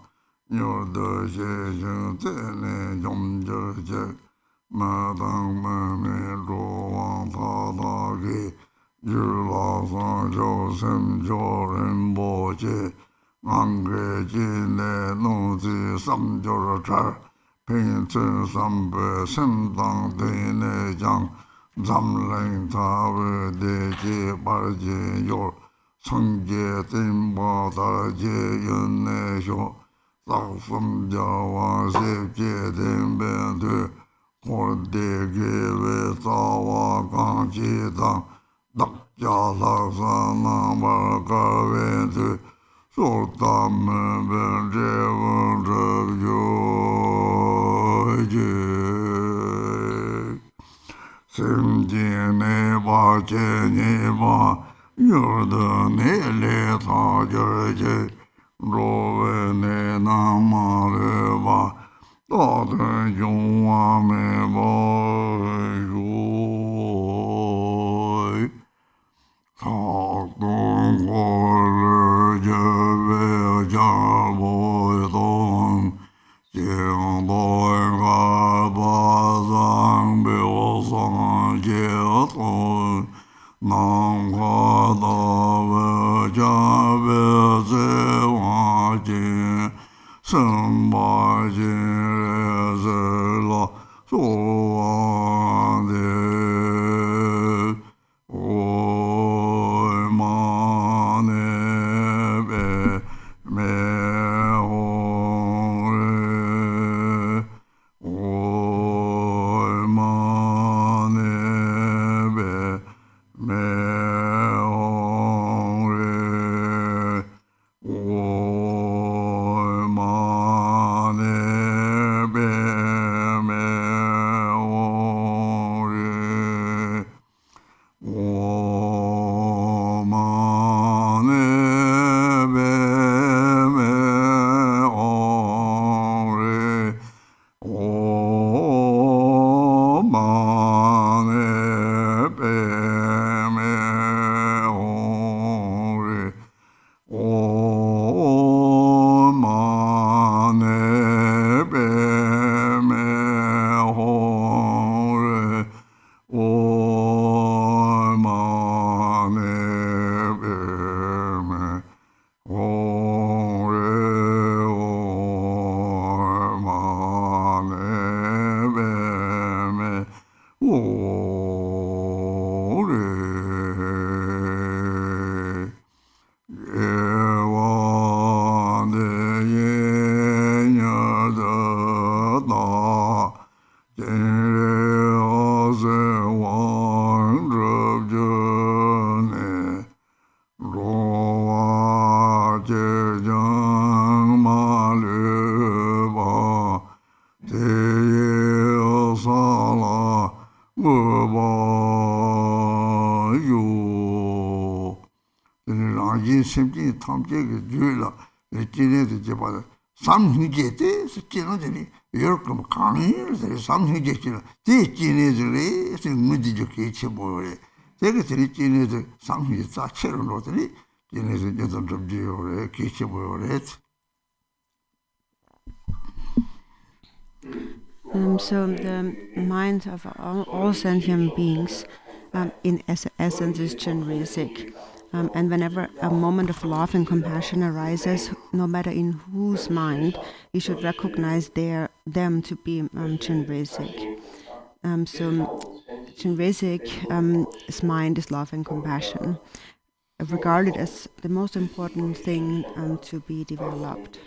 Speaker 1: 有的些人在那种这些，马当门面着往他那个，日拉上就生叫人不接，俺个进来弄的三就是这儿，平时三百圣当的那讲，咱们他为的这把这有，从这真把他这人来说。老风叫我是决定面对，我的给为早我刚起当，大家老三那么个问题，说他们问这问这就今天你把这你把有的你来他就是若为你那么的吧，大的用我们不如他东过了就为家不动，见到个巴掌被我上街头。南华大为家为在瓦间，生把金是了说的，我妈那边没红人，我妈那边。没红人，我妈那边没红人，我妈那边没红人，我妈那边。我妈那边没红人，我妈那边没红人，我妈那边没红人。夜晚的夜呀的大，今日我是望着这呢，若我这将马路吧，这也杀了我吧哟。让人心境他们这个热了，今天的这把的三星节的是今天这里有个么抗议了，这三星节去了，这今天这里是我们就可以吃不了，这个这里今天这三星节咋吃了咯？这里今天是就这么就有了，可以吃不了。
Speaker 2: So the mind of all sentient beings, in essence, is Chenrezig. And whenever a moment of love and compassion arises, no matter in whose mind, you should recognize them to be Chenrezig. So Chenrezig's mind is love and compassion, regarded as the most important thing to be developed.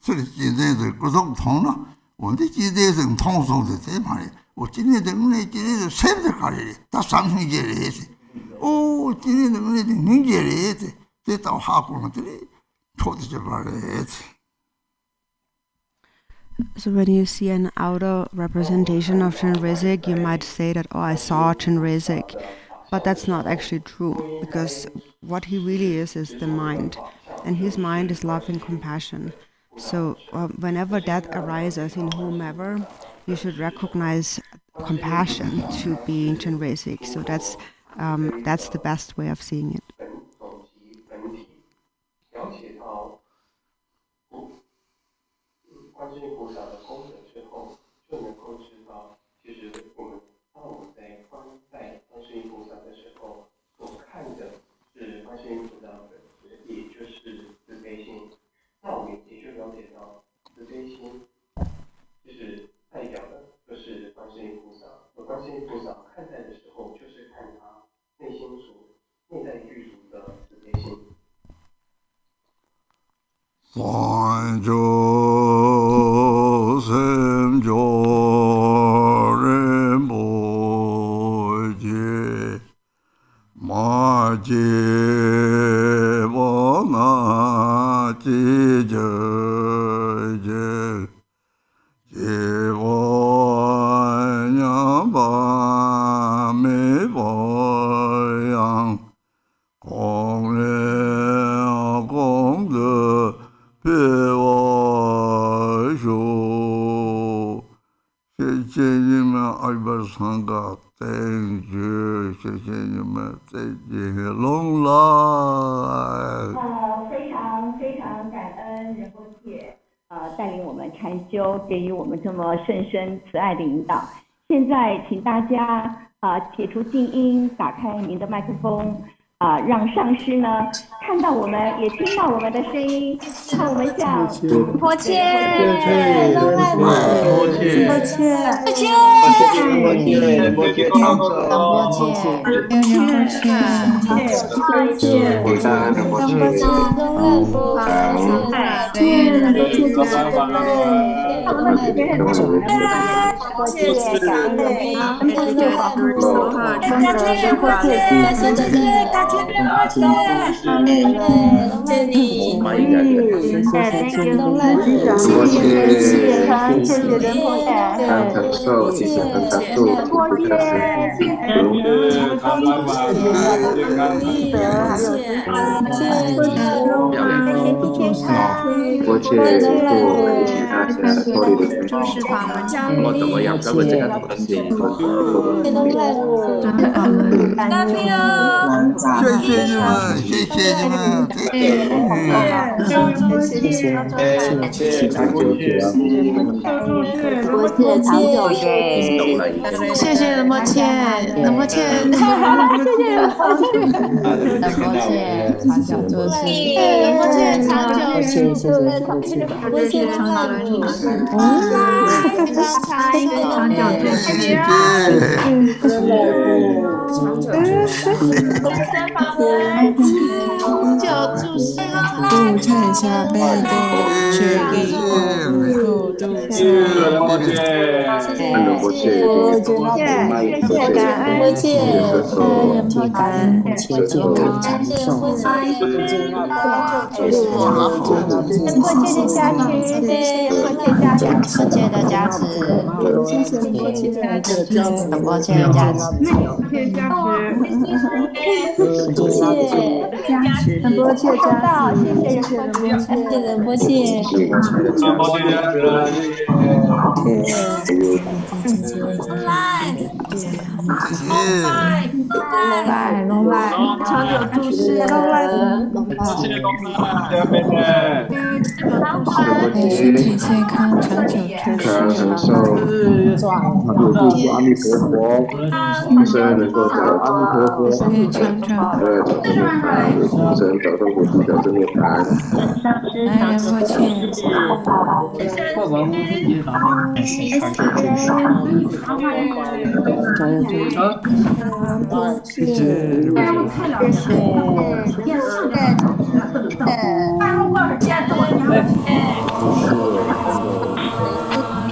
Speaker 1: 这里现在是各种不同了。我的现在是通俗的这嘛的，我今天的我呢，今天是三十卡的，他三分节的是，哦，今天的我呢，零节的是，这到下过了这里，错的这把的是。
Speaker 2: So when you see an outer representation of Chenrezig, you might say that, oh, I saw Chenrezig. But that's not actually true, because what he really is the mind. And his mind is love and compassion. So whenever that arises in whomever, you should recognize compassion to be Chenrezig. So that's the best way of seeing it.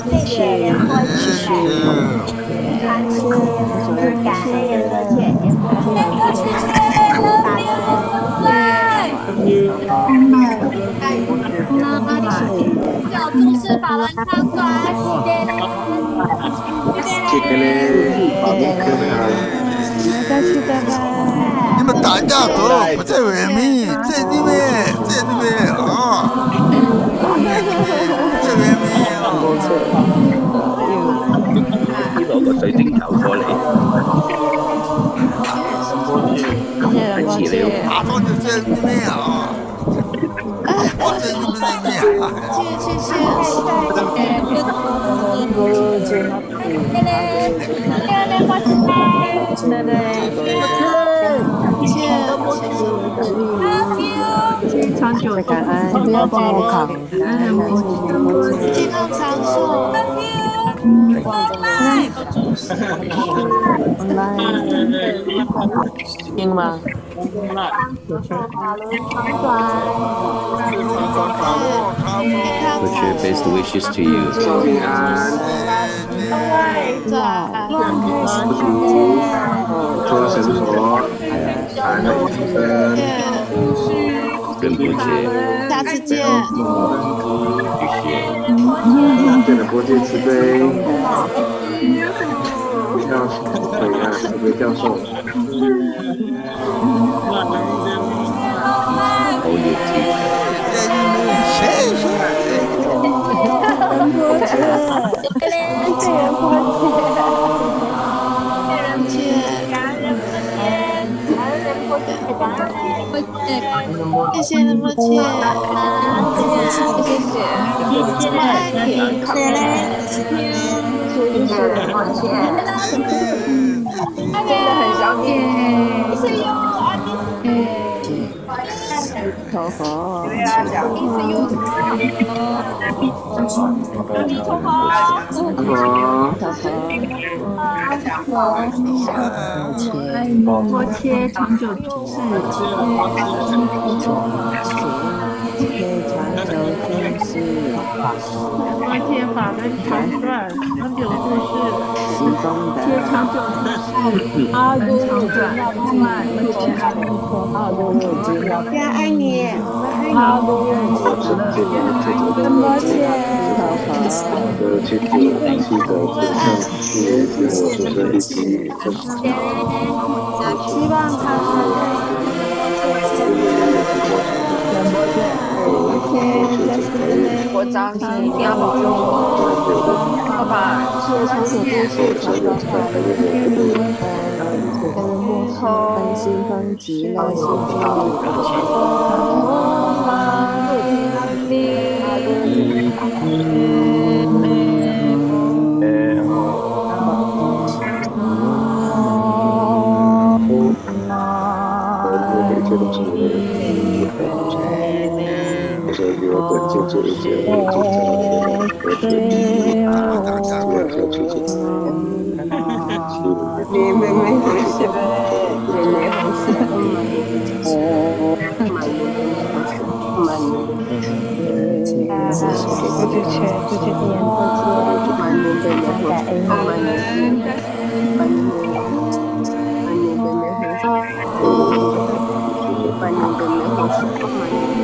Speaker 3: 谢谢仁波切，感恩感恩仁波切，仁波切感恩。
Speaker 4: 叫注释法轮常转，
Speaker 5: 谢谢嘞，法轮课
Speaker 1: 你们大家都不在外面，在里面，在里面啊，在外面啊。
Speaker 5: 呢攞個水晶球過嚟，太遲了。
Speaker 1: 马上就在里面啊，我在你们那边。
Speaker 6: 长久感恩，不要帮我扛，感恩健康长寿。听吗？Put
Speaker 5: your best wishes to you。
Speaker 7: 平安，祝神佛安乐一生，
Speaker 5: 仁波切，
Speaker 6: 下次见。
Speaker 7: 对了，国际慈悲，教授，对啊，慈悲教授。
Speaker 5: 好有teacher。
Speaker 6: 仁波切，谢谢仁波切，我爱你，
Speaker 3: 真的很想念。
Speaker 6: 头发，
Speaker 8: 仁波切长久住世，仁波切法轮常转，长久住世，切长久住世，法轮常转，
Speaker 6: 家爱你，我爱你，仁波切，
Speaker 7: 去我的一起，
Speaker 6: 希望他
Speaker 3: 我张心一定要保佑我，好吧？万年的美好时光，万年。